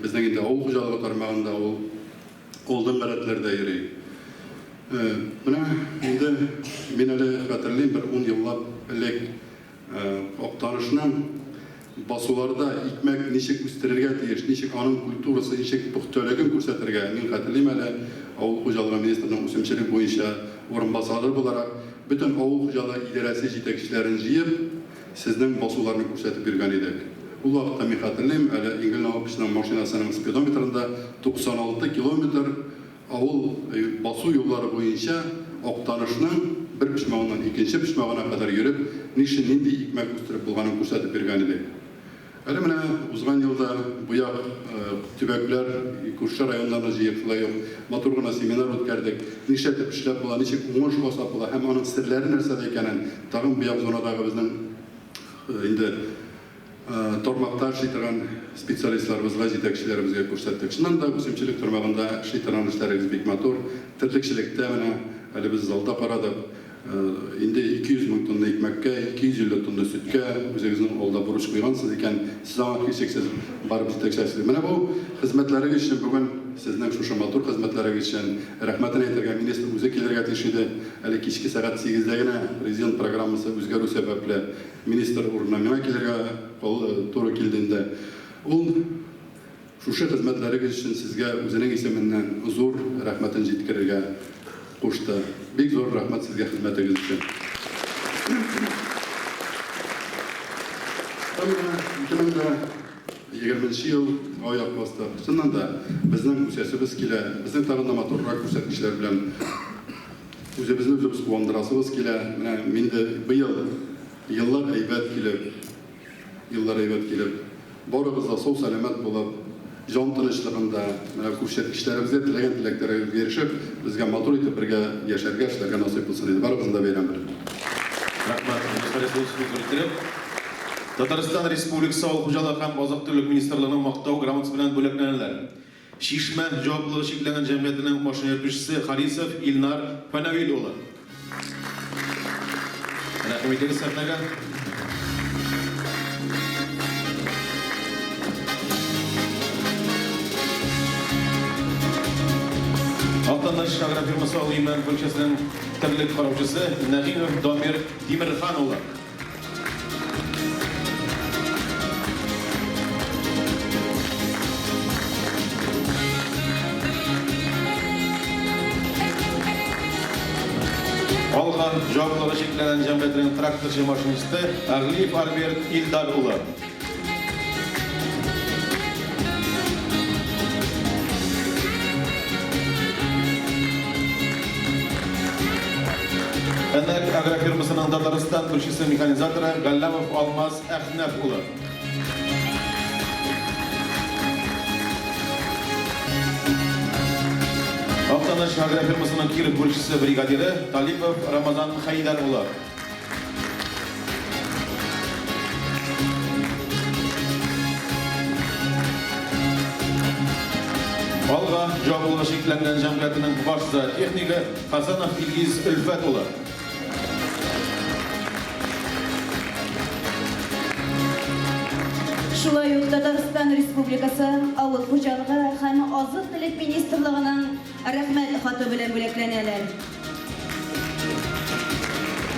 bizden indi avul hocalığı tarmağında oldan garetlerde yeri. Indi men ele hatırlayayım bir 10 yıllap elek oktanışının basularda ikmek nişik üstürerge diyiş, nişik anın kulturası, nişik puhtölegen kursatirge. Men hatırlayayım ele avul hocalığı ministerinin usulçilik boyunca orunbasarı olarak bütün avul hocalığı idaresi yetekçilerini jiyip sizden basularını kursatip bergen edek. Bu vaqtda men hatırlayayım ele İngil Navapışı'nın maşinasının speedometrinde 96 kilometr avul basu yolları boyunca oktanışının bir pişmağından ikinci pişmağına kadar yürüp nişin nindi ikmek üstürüp bulganın kursatip bergen edek. Öyle mene uzgan yılda bu yak tübekler, Kuşlar rayonlarına jiyip maturguna seminer ötkerdik. Nişetip işlep bula, nişik uğuş olsa bula, hem onun sirleri nersede ekenen, tağın bu yak zonadağı bizden indi tormakta şıytıran spesialistlarımızla, yetekçilerimizge ko'rsatdik. Şundan da o'simchilik turmag'ında shiytıran ishlaringiz bek matur. Tirikchilikda mana biz zalda qaradik. Endi 200 ming tonna ekmekka, 250 tonna sutga o'zingizning oldida buruch qo'ygansiz ekan, siz ham kechaksiz barib yetakchisiz. Mana bu xizmatlariga uchun bugun sizning shu matur xizmatlariga uchun rahmatini aytgan ministr o'zi kelarga teshidi. Hali kechki soat 8dagina prezident programmasi o'zgaruv sababli ministr o'rniga kelarga to'g'ri keldinda u shu xizmatlariga uchun sizga o'zining ismidan zo'r rahmatini yetkazishga qo'shdi. Bek zo'r rahmat sizga xizmatingiz uchun. 2020 yıl oyoq bosdi. Shundan da bizning o'sishimiz kela, bizning tag'inda motorroq ko'rsatkichlar bilan o'zimizni quvondirasimiz kela. Mana menda bu yillar aybat kelib, borig'izda sog' salomat bo'lib, jon tinchligida mana ko'rsatkichlarimizni tilagan tilaklarga erishib, bizga motor etib birga yasharga ishlarga nasib bo'lsin deb baribizda bayram berib. Rahmat. Tatariston Respublikasi Avul xo'jaligi ham oziq-tulik ministrligining maqtov gрамотасы bilan bo'laklanadilar. Shishma javobligi cheklangan jamiyatining bosh yurtuvchisi Harisov Ilnar Panavil o'g'li. Rahmat sahnaga. Altanlash agrar firmasi Oliman bo'lkasining tirlik qarovchisi Nag'imov Domir Temirxon o'g'li. Olgan javoblari cheklanan jamiyatining traktorchi mashinisti Ag'liyev Albert Ildar o'g'li. Enak agrar firmasının Tatariston turşisi mexanizatori Gallamov Almaz Ahnaf o'g'li. Altanlash agrar firmasının Kirov turşisi brigadiri Talipov Ramazan Haydar o'g'li. Olga javoblari cheklangan jamiyatining boshlig'i texnika Hasanov Ilgiz Ulfat o'g'li. Şulay uq Tatariston Respublikasi Avul xo'jaligi hamda oziq-tulik ministrligining rahmat xati bilan bo'laklanadilar.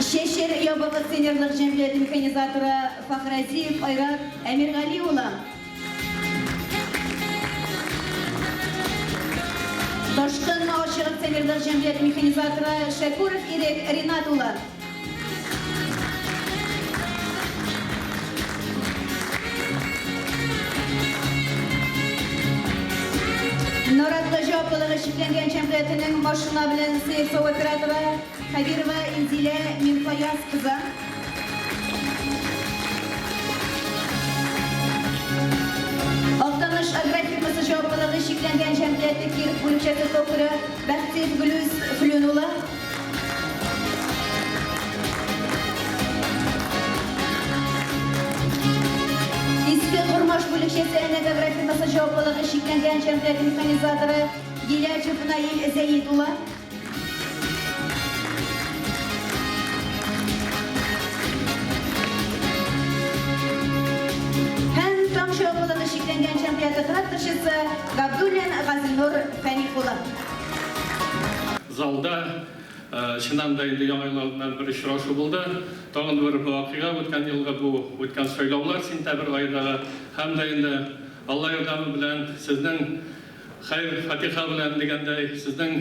Sheshir yobiq seniorlik jamiyati mexanizatori Faxraziyev Ayrat Amirg'ali o'g'li. Toshkent oshiq seniorlik jamiyati mexanizatori Shakurov Irek Rinat o'g'li. Noratda javobligi cheklangan jamiyatining mashina bilan seyf operatori Kabirova Inzila Minfayaz qizi. Altanlash agrar firmasi javobligi cheklangan jamiyati Kirov bo'lkasi to'qiri Baxtiyev Guluz Fulunova. Qurmosh bo'lakchasi Enak agrar firmasi javobligi cheklangan jamiyati mexanizatori Gilachev Nail Zaidullah. тракторщицы Габдуллин Газинур Фәнихулы. Залда шынанда енді яңайларынан бір ұшырашу болды. Тағын бір вақиға өткен жылғы бұл өткен сөйлаулар сентябрь айдағы һәм енді Алла ярдәме белән сезнең хайр фатиха белән дигәндәй сезнең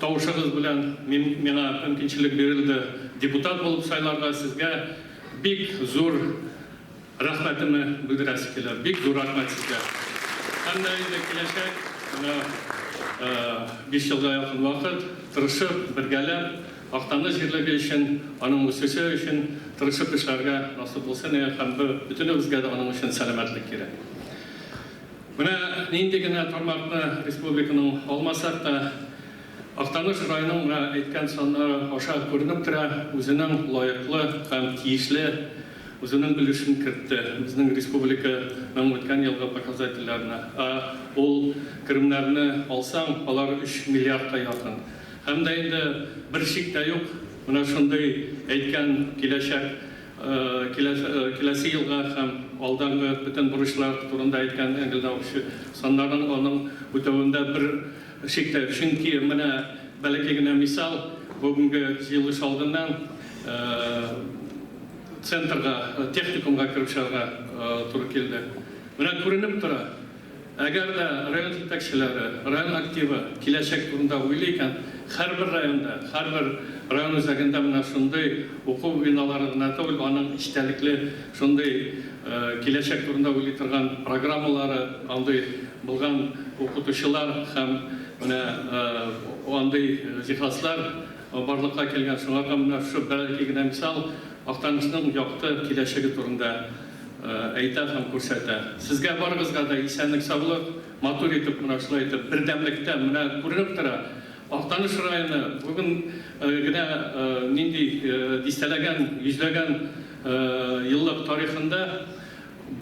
тавышыгыз белән миңа мөмкинчелек бирелде депутат булып сайларга сезгә бик зур рәхмәтемне белдерәсе килә. Бик зур рәхмәт сезгә. Һәм дә инде киләчәк 5 елга якын вакыт тырышып, бергәләп, Актанны җирлеге өчен, аның үсеше өчен тырышып эшләргә насыйп булсын һәм бөтенебезгә дә аның өчен сәламәтлек кирәк. Менә нинди генә тармакны республиканың алмасак та, Актаныш районының әйткән саннары аша күренеп тора, үзенең лаеклы һәм тиешле үзенең өлешен кертте безнең республиканың үткән елгы показательләренә. Ул керемнәрне алсаң, алар 3 миллиардка якын. Һәм дә инде бер шик тә юк. Менә шундый әйткән киләсе елга һәм алданғы бүтән бурычлар турында әйткән әңгелдәүче саннарның аның үтәвендә бер шик тә. Чөнки менә бәләкәй генә мисал бүгенге җыелыш алдыннан центрга, техникумга кирип чыгарга туры килде. Менә күренеп тора. Әгәр дә район җитәкчеләре, район активы киләчәк турында уйлый икән, һәрбер районда, һәрбер район үзәгендә менә шундый уку биналары гына түгел, аның эчтәлекле шундый киләчәк турында уйлый торган программалары, андый булган укытучылар һәм менә андый җиһазлар барлыкка килгән. Шуңа менә шу бәләкәй генә мисал Актанышның якты киләчәге турында әйтә һәм күрсәтә. Сезгә барыгызга да исәнлек, саулык, матур итеп менә шулай итеп бердәмлектә менә күренеп тора. Актаныш районы бүген генә нинди дистәләгән, йөзләгән еллык тарихында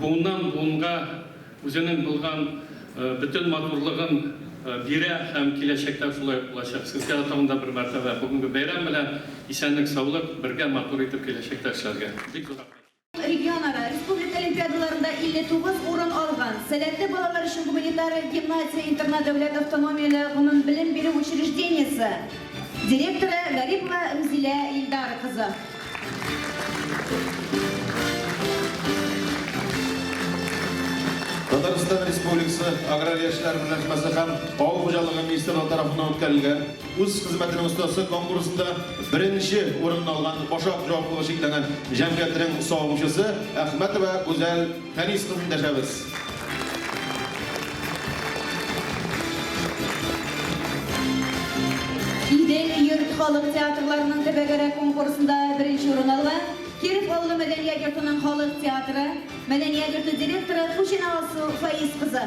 буыннан буынга үзенең булган бөтен матурлыгын бирә һәм киләчәктә шулай булачак. Сезгә тагында бер мәртәбә бүгенге бәйрәм белән исәнлек, саулык, бергә матур итеп киләчәктә эшләргә. Бик зур рәхмәт. Регионара республика олимпиадаларында 59 урын алган. Сәләтле балалар өчен гуманитар гимназия интернат дәүләт автономияле гомум белем бирү учреждениесе директоры Гарипова Мзилә Илдар кызы. Татарстан Республикасы Агрария эшләр берләшмәсе һәм Авыл хуҗалыгы министрлыгы тарафыннан үткәрелгән үз хезмәтенең остасы конкурсында беренче урынны алган башак җаваплылыгы шикләнгән җәмгыятьнең савыгучысы Әхмәтова Гүзәл Фәнис кызын дәшәбез. Идел йорт халык театрларының төбәгәрәк конкурсында беренче урын алган. Киров авылы мәдәният йортының халык театры, мәдәният йорты директоры Хушина Алсу Фаиз кызы.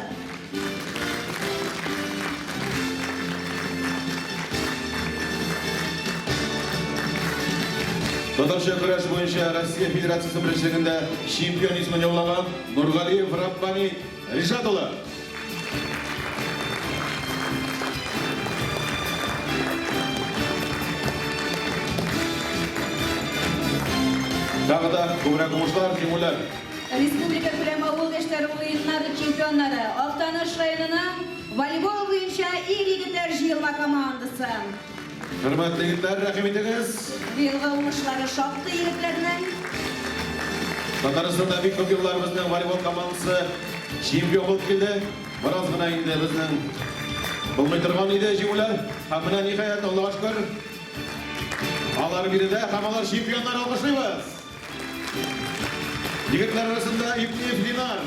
Татарча көрәш буенча Россия Федерациясы беренчелегендә чемпион исемен яулаган Нургалиев Раббани Ришат улы. Тағы да күбрәк уңышлар, җиңүләр. Республика күләме авыл яшьләре уеннары чемпионнары Актаныш районының волейбол буенча ир-егетләр җыелма командасы. Хөрмәтле егетләр, рәхим итегез. Быелгы уңышлары шактый егетләрнең. Татарстанда бик күп еллар безнең волейбол командасы чемпион булып килде. Бераз гына инде безнең булмый торган иде җиңүләр. Һәм менә ниһаять Аллага шөкер. Алар биредә һәм алар чемпионнар алкышлыйбыз. Егетләр арасында Ибниев Линар.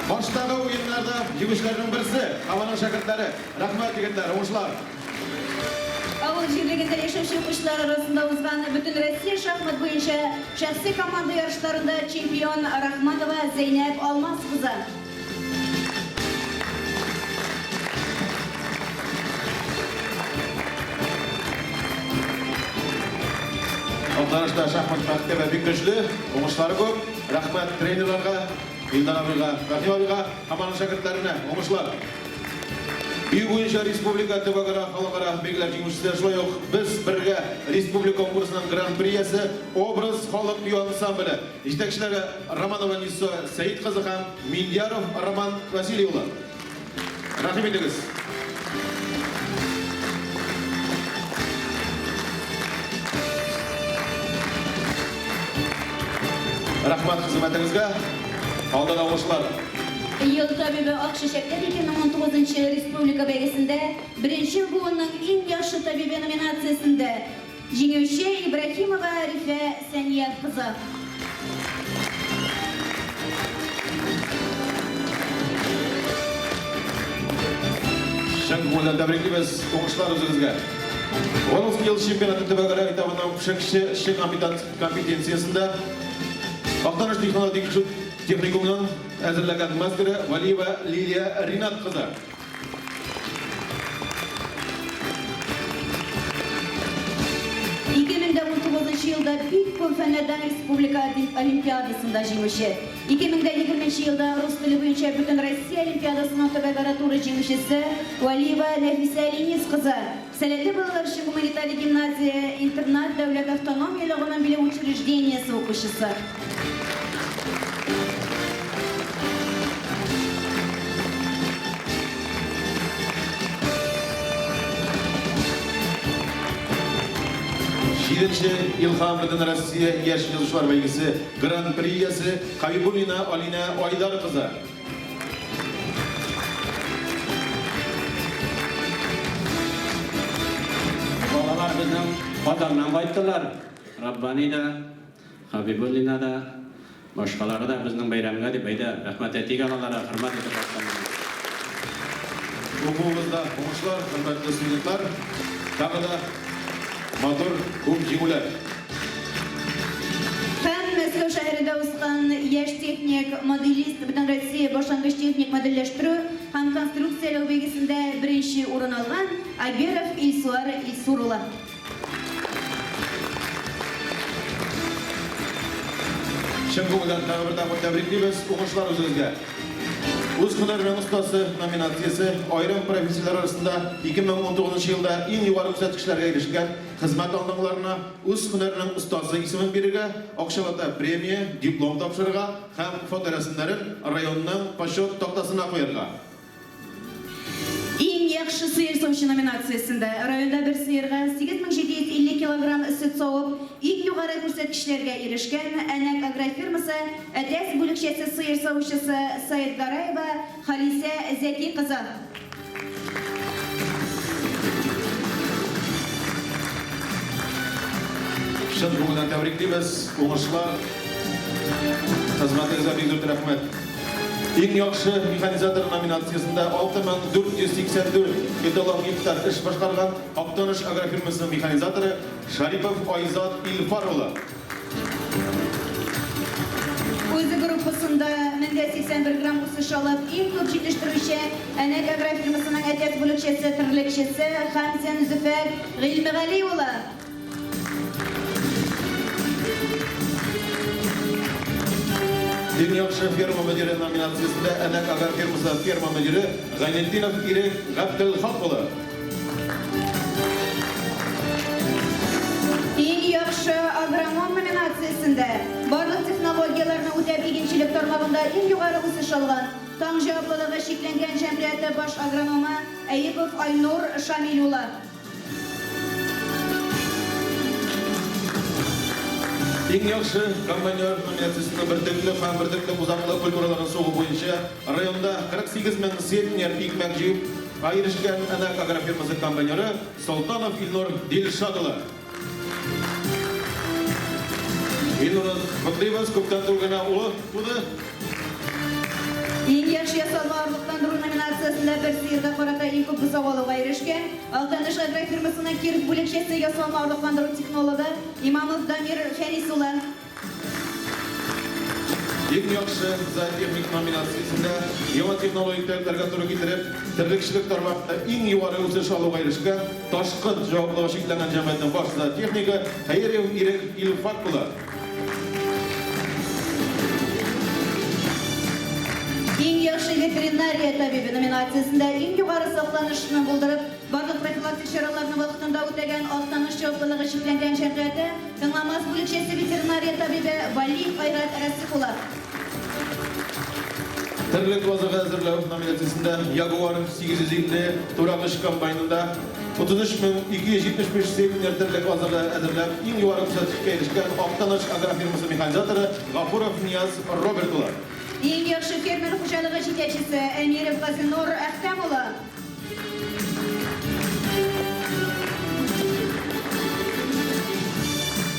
Баштагы уеннарда җиңүчеләрнең берсе, Хаваның шәкертләре. Рәхмәт егетләр, уңышлар. Авыл җирлегендә яшәүче укучылар арасында узган бөтен Россия шахмат буенча шәхси команда ярышларында чемпион Рахманова Зәйнәп Алмаз кызы. Актанышта шахмат мәктәбе бик көчле, уңышлары күп. Рәхмәт тренерларга, Илдар абыйга, Рахим абыйга, Хаваның шәкертләренә, уңышлар. Үй буенча республика төбәгара халыкара бәйгеләр җиңүчесе шулай ук без бергә республика конкурсының гран-приясе образ халык бию ансамбле җитәкчеләре Романова Ниса Сәйит кызы һәм Миндияров Роман Василий улы. Рахмет етіңіз. Рахмат қызметіңізге. Алдан алушылар. Ел табибі Ақшешектер 2019 Республика бәйгесінде бірінші буынның ең яшы табибі номинациясында жеңуші Ибрахимова Арифа Сәния қызы. Шын көңілден тәбриклейміз оқушылар өзіңізге. 10 ел чемпионаты тәбәгәрі этабының ішкі компетенциясында Ақтаныш техникумның әзірлеген мастері Валиева Лилия Ринат қызы. Жылда бик көп фәннәрдән республика олимпиадасында җиңүче. 2020 елда рус теле буенча бөтен Россия олимпиадасының төбәгара туры җиңүчесе Валиева Нәфисә Ленис кызы. Сәләтле балалар өчен гуманитарий гимназия, интернат, дәүләт автономиялыгының биле учреждениесе укучысы. Şirinci İlham Beden Россия Yaş Yazışlar Belgesi Grand Prix'si Habibulina Alina Aydar kızı. Balalar bizden Badar'dan bayttılar. Rabbani da, Habibulina da, başkaları da bizden bayramına da bayda rahmet ettik alalara, hürmet edip başkanlar. Okulumuzda komşular, hürmetli studentlar, tabi da Matur kum jimular. Һәм Мәскәү шәһәрендә узган яшь техник моделист бөтен Россия башлангыч техник модельләштерү һәм конструкцияләү бәйгесендә беренче урын алган Агеров Илсуар Илсурулы. Шын көңілден тағы бір тапыр тәбриклейміз оқушылар өзіңізге. Өз күнәрінің ұстасы номинациясы айрым профессиялар арасында 2019 жылда ең юғары көрсеткішлерге ерішкен қызмет алдыңларына өз күнәрінің ұстасы исемін беруге, ақшалата премия, диплом тапшырыға һәм фоторәсімдерін районның почет тақтасына қойырға. Иң яхшы сыйыр саучы номинациясында районда бір сыйырға 8750 килограмм сөт сауып, иң югары күрсәткечләргә ирешкән Әнәк агрофирмасы әтәс бүлекчәсе сыйыр саучысы Саид Гараева Халисә Зәки кызы. Шын көңілден тәбриклейміз, оңышылар, қызметіңізге бек зор рахмет. Ең яхшы механизатор номинациясында 6484 металлолом гектар іш башқарған Ақтаныш агрофирмасының механизаторы Шарипов Айзат Илфарұлы. Өзі группасында 181 грамм үсіш алып, ең көп жетіштіруші Әнәк агрофирмасының әтәс бүлекчәсе тірлекшесі Хамзен Зүфәр Ғилміғалиұлы. Ең яхшы ферма мүдірі номинациясында Әнәк агрофирмасы ферма мүдірі Ғайнетдинов Ирек Ғабдылхақұлы. Ең яхшы агроном номинациясында барлық технологияларны үтәп игенчелек тармағында ең югары үсеш алган Таң җаваплылыгы шикләнгән җәмгыяте баш агрономы Әйепов Айнур Шамилулы. Ең яхшы комбайнер номинациясында бірдіклі һәм бірдіклі ұзақлы культураларын соғы бойынша районда 48 мың сетнер икмәк жиып айырышқан Әнәк агрофирмасы комбайнері Солтанов Илнур Дилшадылы. Илнур Құтлибас көптен тұрғана ұлы бұды. Ең яхшы ясалма арлыктандыру номинациясында бір сыйырға қарата ең көп бұзау алуға ерішкен Алтаныш агрофирмасының Киров бүлекчәсе ясалма арлыктандыру технологы Имамов Дамир Фәрисұлы. Ең яхшы зоотехник номинациясында яңа технологияларға туры китереп, тірлікшілік тармақта ең югары үсеш алуға ерішкен Ташқын жауаплылығы шектелген жәмғияттың баш зоотехнигі Хайырев Ирек Илфақұлы. Ең яхшы ветеринария табибі номинациясында ең югары сакланышны булдырып, барлык профилактик чараларны вакытында үтәгән Алтаныш җаваплылыгы шикләнгән җәмгыяте тыңламас бүлекчәсе ветеринария табибы Валиев Айрат Расихулы. Tırlık vazığı hazırlağı nominasyasında Jaguar 850 Turalış kombaynında 33.275 sevimler tırlık vazığı hazırlağı en yuvarı kısatışka erişken Aktanış Agrar firması mexanizatörü Gafurov Niyaz Robert olar. En yaxşı fermer xo'jaligi yetakchisi Amirov Qazinur Ahkamo'la.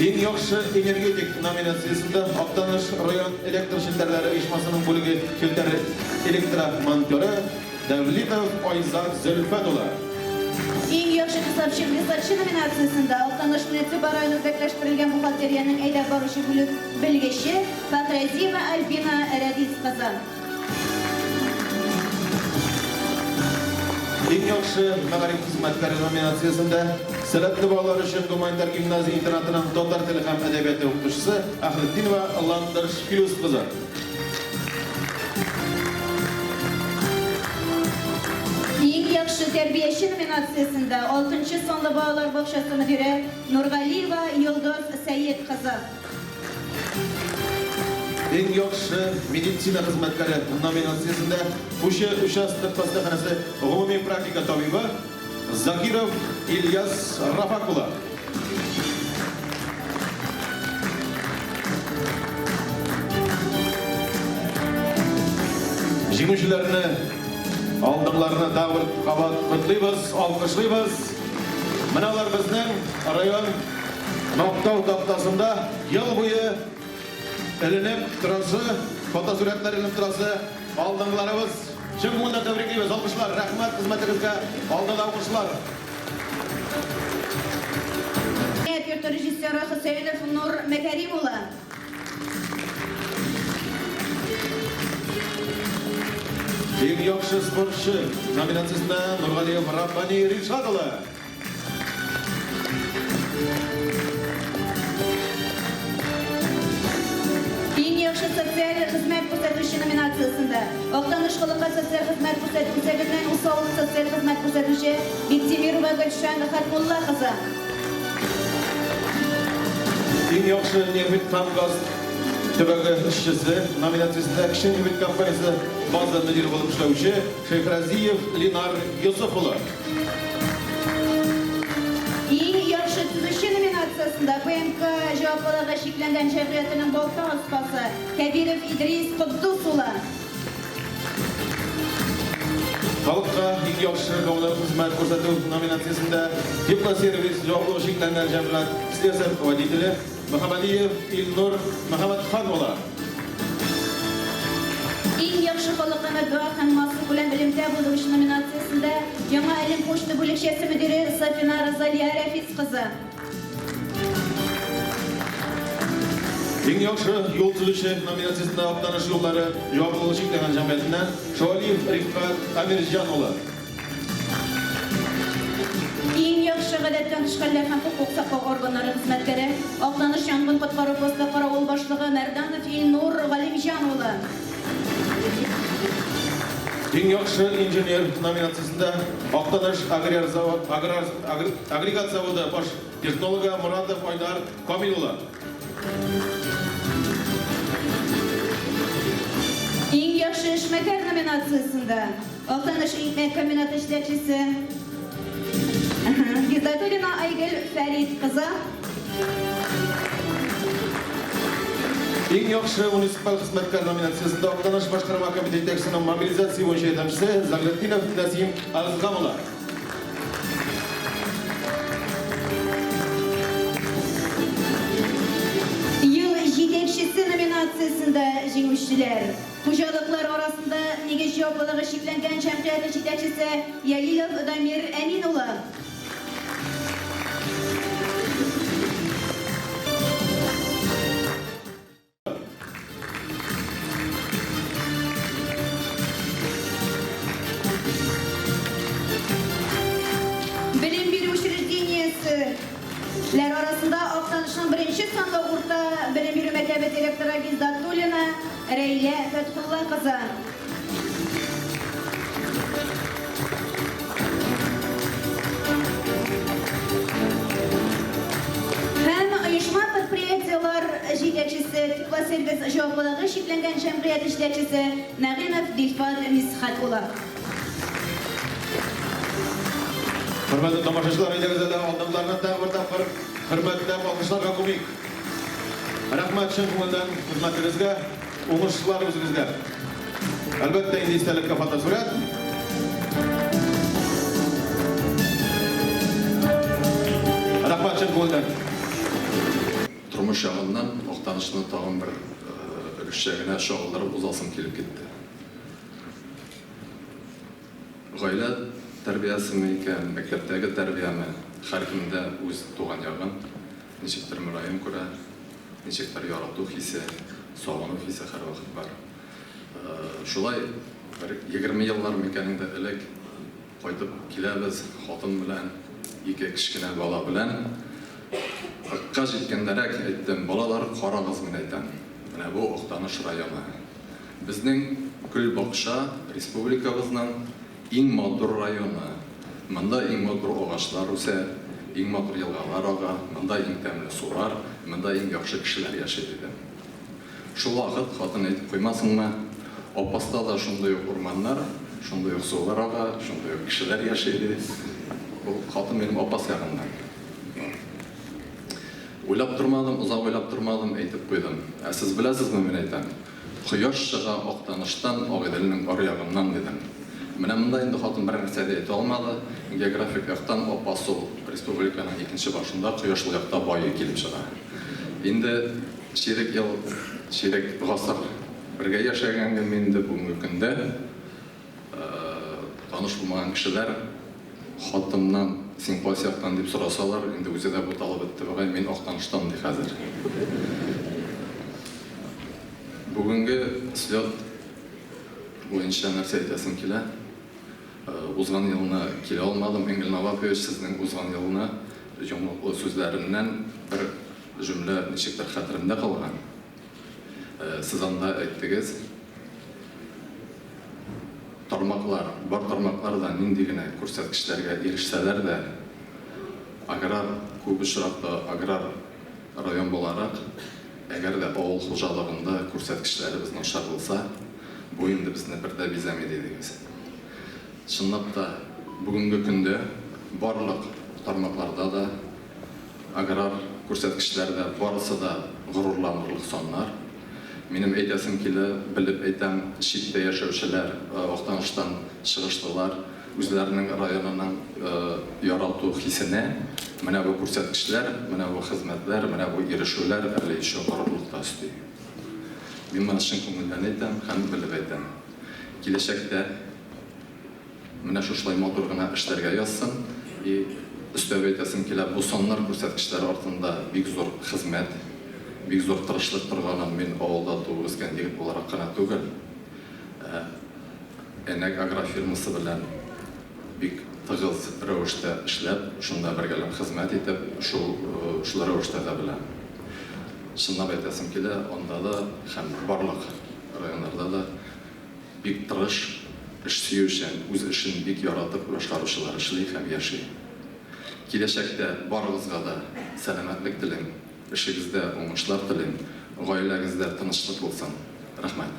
En yaxşı energetik nominasyasında Aktanış rayon elektr shiltarlari uyushmasining bo'ligi filtr elektromontori Davletov Oyzat Zulfat olar. En yaxshi hisobchi nominatsiyasida Altanış munitsipal rayoni o'zlashtirilgan buxgalteriyaning aydab borishi bo'lib bilgishi Fakraziyeva Albina Radiz qizi. En yaxshi mahalliy xizmatkari nominatsiyasida Salatli bolalar uchun gumanitar gimnaziya internatining Tatar tili ham adabiyoti o'qituvchisi Ahliddinova Landers Filyus qizi. En yaxshi tarbiyachi nominatsiyasida 6-sonli bolalar bog'chasi mudiri Nurg'aliyeva Yulduz Said qizi. En yaxshi meditsina xizmatkari nominatsiyasida O'sha pastaxonasi umumiy praktika tabibi Zakirov İlyas Rafakula. Jinguvchilarni oldinlarini davr qabat qutlaymiz, olqishlaymiz. Mana ular bizning rayon Noqtov taqtasida yil bo'yi ilinib turasi, fotosuratlar ilinib turasi oldinlarimiz. Chin ko'ngildan tabriklaymiz, olqishlar, rahmat xizmatingizga, oldin olqishlar. Yurt rejissyori Husaynov Nur Makarimova. En yaxshi sportchi nominatsiyasida Nurg'aliyev Rabbani Rishadova. En yaxshi sotsial xizmat ko'rsatuvchi nominatsiyasida Oqtanish xalqqa sotsial xizmat ko'rsatuvchi bilan Usolov sotsial xizmat ko'rsatuvchi Bektemirova Gulshan Xatmulla qizi. En yaxshi Nervit Kamgaz tubagi ishchisi nominatsiyasida Kishi Nervit kompaniyasi baza mudiri bo'lib ishlovchi Shayxraziyev Linar Yusufova. En yaxshi tuzuvchi nominatsiyasida PMK javobgarligi cheklangan jamiyatining bolta ustasi Kabirov Idris Quddusova. Xalqqa en yaxshi kommunal xizmat ko'rsatuv nominatsiyasida Diplo servis javobligi cheklangan jamiyat siyosat voditeli Muhammadiyev Ilnur Muhammadxon olar. En yaxshi xalq matbuot xizmati bilan bilimda bo'luvchi nominatsiyasida Yangi ilm pochta bo'lakchasi mudiri Safina Razaliya Rafiz qizi. En yaxshi yo'l tuzishi nominatsiyasida Oqtanish yo'llari javobligi cheklangan jamiyatidan Sholiyev Rifqat Amirjon olar. En yaxshi g'adatdan tashqari ham huquq saqlash organlari xizmatkari Oqtanish yong'in qutqaruv posti qorovul boshlig'i Mardanov Ilnur G'alimjonovi. En yaxshi injener nominatsiyasida Oqtanish agregat zavodi bosh texnologi Muratov Oydar Komilova. En yaxshi ishmakar nominatsiyasida Oqtanish Inkmet kombinati ishtirokchisi Gizatulina Aygul Farid qizi. En yaxshi munisipal xizmatkor nominatsiyasida Oqtanish boshqarma komiteti yetakchisining mobilizatsiya bo'yicha yetakchisi Zaglatdinov Nasim Azizxonova. Yıl yetakchisi nominatsiyasida jinguvchilar xo'jaliklar orasida nega javobligi cheklangan jamiyat yetakchisi Yalilov Damir Aminova. Bilim bir uchrejdeniyasilar orasida Oqtanishning birinchi sonli o'rta bilim beri maktabi direktori Gizatulina Rayla Fathulla qizi. Hem uyushma предприятиялар yetakchisi Tikla servis javob Маблагы шикләнгән җәмгыять эшләүчесе Нәгыймов Дилфар Мисхат ула. Hürmetli tamaşaçılar, elinizde aldımlarına tağır tağır, hürmetli alkışlarga komik. Rahmet şen ko'ngildan xizmatingizga, o'ng'ishlarimiz albatta endi istalikka fotosurat. Rahmet şen ko'ngildan. Turmuş yağından Oqtanishni tag'in bir ülüşçegine şoğullarıp uzasım kelip gitti. Gaile terbiyesi mi iken, mektepteki terbiyemi her kimde öz tuğan yağın, neçiktir mülayim kura, neçiktir yarattığı hisse, sağlanıp hisse her vakit var. Şulay, 20 yıllar mekanında elek koydup kilebez, hatun bilen, iki kişkine bala bilen, Akka jetkenderek ettim, balalar qaragız men aytan. Mana bu Oqtanish rayoni. Bizning Gulbaqsha respublikamizning eng modur rayoni. Manda eng modur ağaçlar o'sa, eng modur yilg'alar oqa, manda eng ta'mli suvlar, manda eng yaxshi kishilar yashaydi. Shu vaqt xotin aytib qo'ymasinmi? Opasda da shunday o'rmonlar, shunday suvlar oqa, shunday kishilar yashaydi. Bu xotin mening opas yaqindan. Oylab durmadım, uzaq oylab durmadım, aytib qo'ydim. Siz bilasizmi men aytam? Quyosh chiqa Oqtanishdan Og'idilning oriyog'imdan dedim. Mana bunda endi xotin bir narsa ayta olmadi. Geografik yoqdan opasi respublikaning ikkinchi boshida quyoshli yoqda boyi kelib chiqa. Endi shirik yil, shirik g'asr birga yashaganga menda bugungi kunda tanish bo'lmagan kishilar xotindan simpoziyaqdan deb so'rasalar, endi o'zida bu talab etdi va men Oqtanishdan deb hozir. Bugungi slot bo'yicha narsa aytasim kela. O'zgan yilni kela olmadim. Engil Navakovich sizning o'zgan yilni so'zlaridan bir jumla nechikdir xatirimda qolgan. Siz anda aytdingiz. Bar tarmoqlardan nindigina ko'rsatkichlarga erishsalar da agrar ko'p uchraqda agrar rayon bo'larak agarda avul xo'jaligida ko'rsatkichlarimiz noshar bo'lsa, bu endi bizni birda bezamaydi deymiz. Shunlab da bugungi kunda barliq tarmoqlarda da agrar ko'rsatkichlarda barasida g'ururlantirlik sonlar. Benim aytasim kela, bilib aytam, chetda yashovchilar Oqtanishdan chiqishdilar, o'zlarining rayonining yarattuv hissini, mana bu ko'rsatkichlar, mana bu xizmatlar, mana bu erishuvlar shu g'ururlikda usti. Men mana shu ko'ngildan aytam, ham bilib aytam. Kelajakda mana shu shlay motorgina ishlarga yozsin, üstüne aytasim kela, bu sonlar ko'rsatkichlar ortida bek zo'r xizmat, bek zo'r tirishlik turganim men avulda tug'ilgan yigit olarak qana tug'il. Enak agrar firmasi bilan bek tig'iz ravishda ishlab, shunda birgalab xizmat etib, shu ravishda bilan. Shunday aytasim kela, onda da ham barliq rayonlarda da bek tirish, ish suyuvchan, o'z ishini bek yaratib boshqaruvchilar ishli ham yashay. Kelajakda barlig'ingizga da salomatlik tilayman. İşinizde oңushlar tilayman. Oilangizda tinchlik bo'lsin. Rahmat.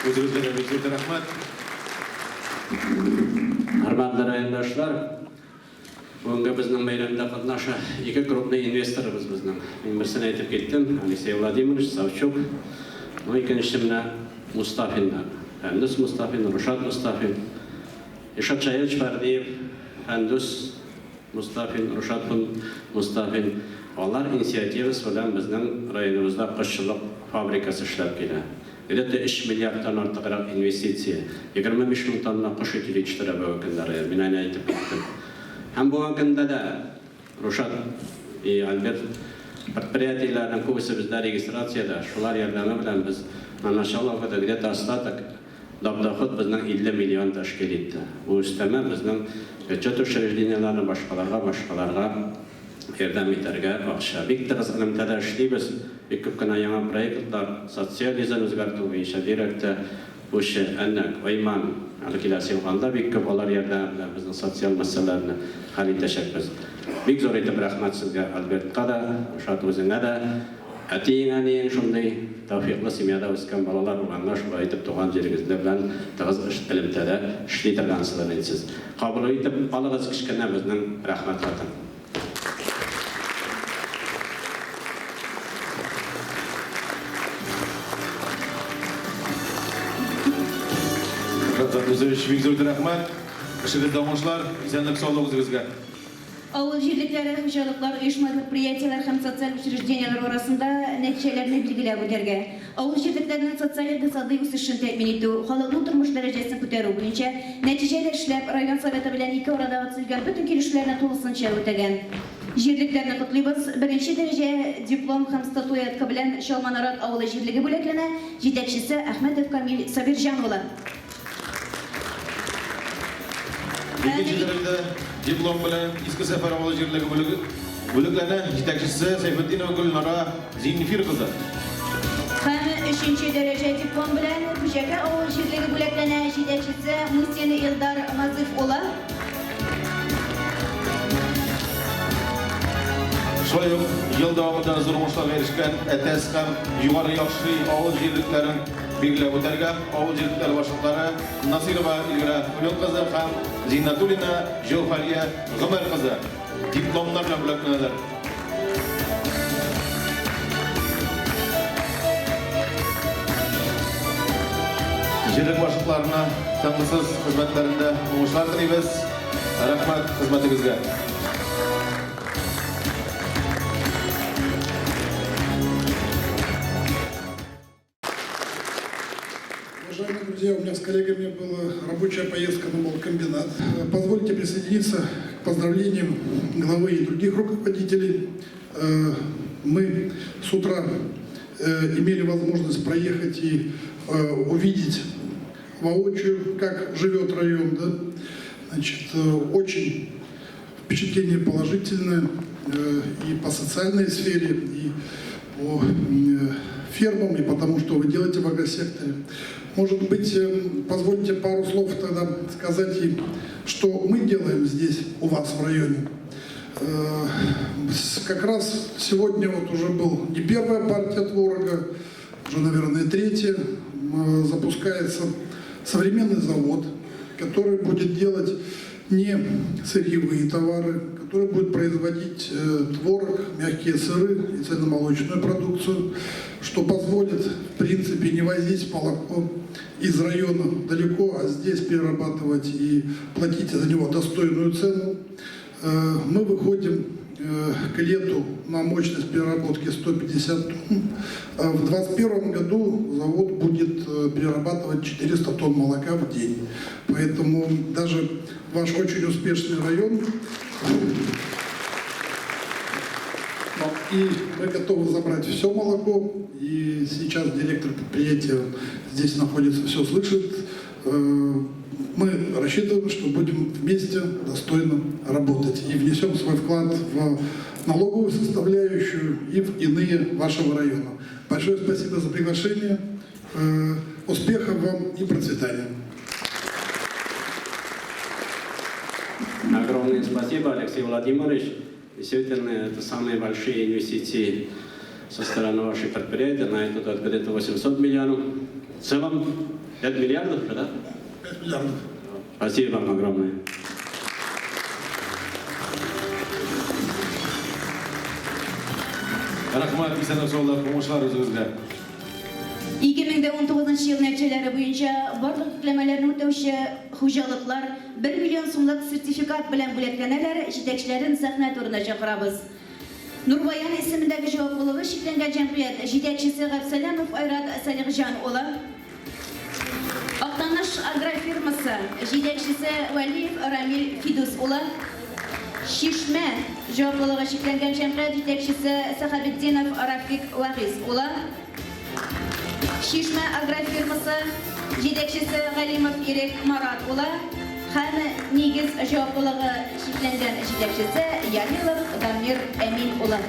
O'zingizga bizga rahmat. Hurmatli rayondoshlar, bugungi bizning bayramda qatnashgan ikki krupniy investorimiz bizning. Men birsini aytib ketdim, Aleksey Vladimirovich Savchuk, va ikkinchisi bilan Mustafin, Fandus Mustafin, Rushad Mustafin, Ishaq Chayevich Pardiyev, Fandus Mustafin, Rushad Mustafin. Onlar inisiyativasi bilan bizning rayonimizda qishchilik fabrikasi ishlab keladi. Где-то 3 milyarddan ortiqroq investitsiya, 25 ming tonna qish eti yetishtirib bo'lganlar. Men aytib ketdim. Ham bu kunda da Rushad Albert предприятияларning ko'pisi bizda registratsiyada, shular yordami bilan biz mashallah где-то остаток dohod bizning 50 million tashkil etdi. Bu üstəmə bizning byudjet учрежденияларны boshqalarga yordam etarga baxsha. Bitta qismda ishlaymiz. Ko'pgina yangi proyektlar, sotsializm o'zgartirish bo'yicha direktda o'sha annak Oyman alkilasiyonda ko'p olar yordam bilan bizning sotsial masalalarni hal etishamiz. Bek zo'r etib rahmat sizga Albertga da, o'sha o'zingga da Әтейін шундай тауфиқлы семьяда өскен балалар болғанға шулай айтып туған жеріңізде білән тығыз ілімтәдә эшли торгансызлар инсез. Кабул итеп алыгыз кичкенә безнең рәхмәт хатын. Бик рәхмәт. Кешегез дамышлар, исәнлек саулыгыгызга. Авыл җирлекләре, хуҗалыклар, оешма предприятияләр һәм социаль учрежденияләр арасында нәтиҗәләрне билгеләп үтәргә, авыл җирлекләренең социаль-икътисади үсешен тәэмин итү, халыкның тормыш дәрәҗәсен күтәрү буенча нәтиҗәле эшләп, район советы белән ике арада төзелгән бөтен килешүләрне тулысынча үтәгән. Җирлекләрне котлыйбыз. Беренче дәрәҗә диплом һәм статуэтка белән Чалманарат авылы җирлеге бүләкләнә. Җитәкчесе Әхмәтов Камил Сабирҗан улы. Икенче дәрәҗәдә диплом белән Иске Сәфәр авылы җирлеге бүләкләнә җитәкчесе Сайфетдинова Гөлнара Зинфир кызы. Һәм өченче дәрәҗә диплом белән Күҗәкә авыл җирлеге бүләкләнә. Җитәкчесе Мусин Илдар Мазыф улы. Шулай ук ел дәвамында зур уңышларга ирешкән Әтәс һәм Югары Яхшы авыл җирлекләрен билгеләп үтәргә авыл җирлекләре башлыклары Насирова Илгара Үлем кызы һәм Зиннатуллина Җәүһәрия Гомәр кызы дипломнар белән бүләкләнәләр. Җирлек башлыкларына таңсыз хезмәтләрендә уңышлар телибез. Рәхмәт хезмәтегезгә. Уважаемые друзья, у меня с коллегами была рабочая поездка на молокомбинат. Позвольте присоединиться к поздравлениям главы и других руководителей. Мы с утра имели возможность проехать и увидеть воочию, как живет район. Да? Значит, очень впечатление положительное и по социальной сфере, и по фермам, и потому что вы делаете в агросекторе. Может быть, позвольте пару слов тогда сказать, что мы делаем здесь, у вас в районе. Как раз сегодня вот уже был не первая партия творога, уже, наверное, третья. Запускается современный завод, который будет делать не сырьевые товары, который будет производить творог, мягкие сыры и цельномолочную продукцию, что позволит, в принципе, не возить молоко из района далеко, а здесь перерабатывать и платить за него достойную цену. Мы выходим к лету на мощность переработки 150 тонн. В 2021 году завод будет перерабатывать 400 тонн молока в день. Поэтому даже ваш очень успешный район, и мы готовы забрать все молоко. И сейчас директор предприятия здесь находится, все слышит. Мы рассчитываем, что будем вместе достойно работать и внесем свой вклад в налоговую составляющую и в иные вашего района. Большое спасибо за приглашение. Успехов вам и процветания. Огромное спасибо, Алексей Владимирович. Действительно, это самые большие инвестиции со стороны вашей предприятия. На это где-то 800 миллионов. В целом 5 миллиардов, да? 5 миллиардов. Спасибо вам огромное. Рахмат, исәнлек саулык, уңышлар үзегезгә. 2019 ел нәтиҗәләре буенча барлык йөкләмәләрне үтәүче хуҗалыклар 1 миллион сумлык сертификат белән бүләкләнәләр. Җитәкчеләрен сәхнә турына чакырабыз. Нурбаян исемендәге җаваплылыгы шикләнгән җәмгыять җитәкчесе Габсәләмов Айрат Салихҗан улы, Актаныш агрофирмасы җитәкчесе Вәлиев Рамил Фидус улы, Шишмә җаваплылыгы шикләнгән җәмгыять җитәкчесе Сахабетдинов Рафик Вагиз улы, Шишмә агрофирмасы җитәкчесе Галимов Ирек Марат улы һәм нигез җаваплылыгы шикләнгән җитәкчесе Ялилов Дамир Әмин улы.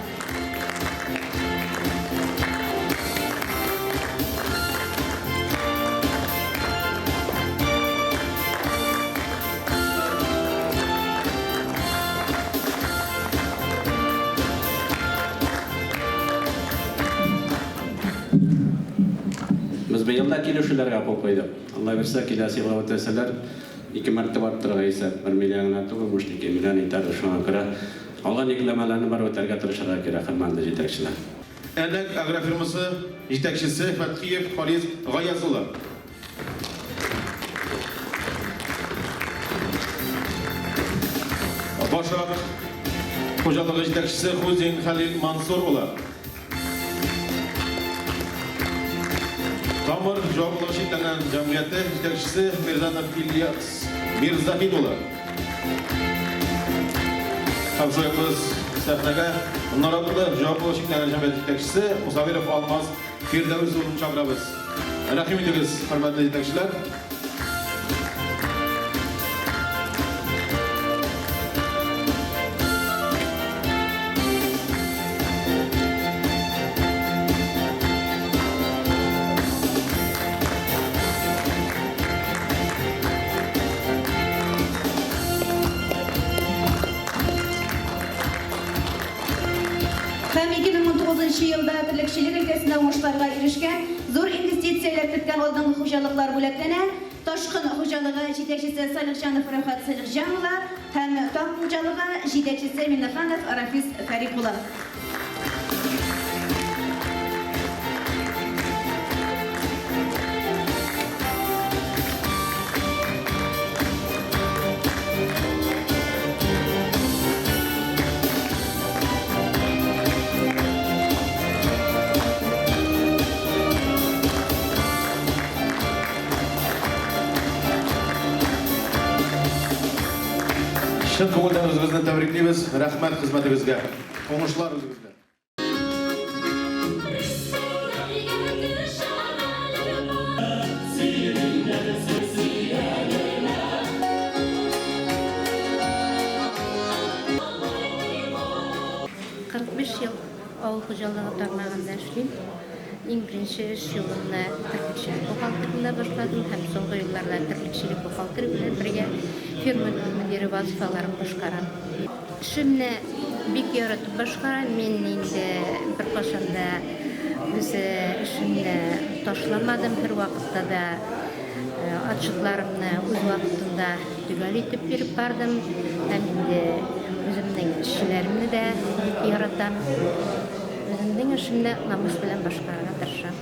Yılda kilişlerge kol koyduk. Allah verse kilasi gavut eseler 2 marta bartırga ise 1 milyon atılmış 2 milyon iter şu an kadar. Algan iklamalarını var öterge tırışarak kira kılmandı yetekçiler. Enek Agro firması yetekçisi Fathiyev Xoliz G'oyazulov. Boshliq xo'jaligi yetakchisi Huzin Halil Mansurova. Tamir javoblashliklanan jamiyati yetakchisi Mirzatov Ilyas Mirzahidova. Hamsoyimiz sahnaga Noratli javoblashliklanan jamiyati yetakchisi Musavirov Almaz Firdavsovni chaqiramiz. Rahim etiniz, hurmatli yetakchilar. Hem 2019 yılda tirlikçilik ülkesinde uğuşlarga erişken, zor investitsiyalar kitken aldığın hocalıklar bulaklanan, Taşkın hocalığı yetekçisi Salıkcanov Rafat Salıkcanova hem Tam hocalığı yetekçisi Minnaxanov Arafiz Farikula. Шын көңілден өзіңізді тәбриклейміз. Рахмет қызметіңізге. Оңышлар өзіңізге. Yıl avul hocalığı tarmağında işleyim. En birinci yılında tirlikçilik okaltırında başladım. Hem soğuk yıllarda tirlikçilik okaltırı bilen birge firma müdiri vazifalarını başkaran. Şimdi bir yaratıp başkaran, men indi bir qaşanda bizi şimdi taşlamadım her vakitte de açıklarımı öz vaktinde tügal etip verip bardım. Hem de özümden işlerimni de yaratam. Özümden işimde namus bilen başkarana tırışam.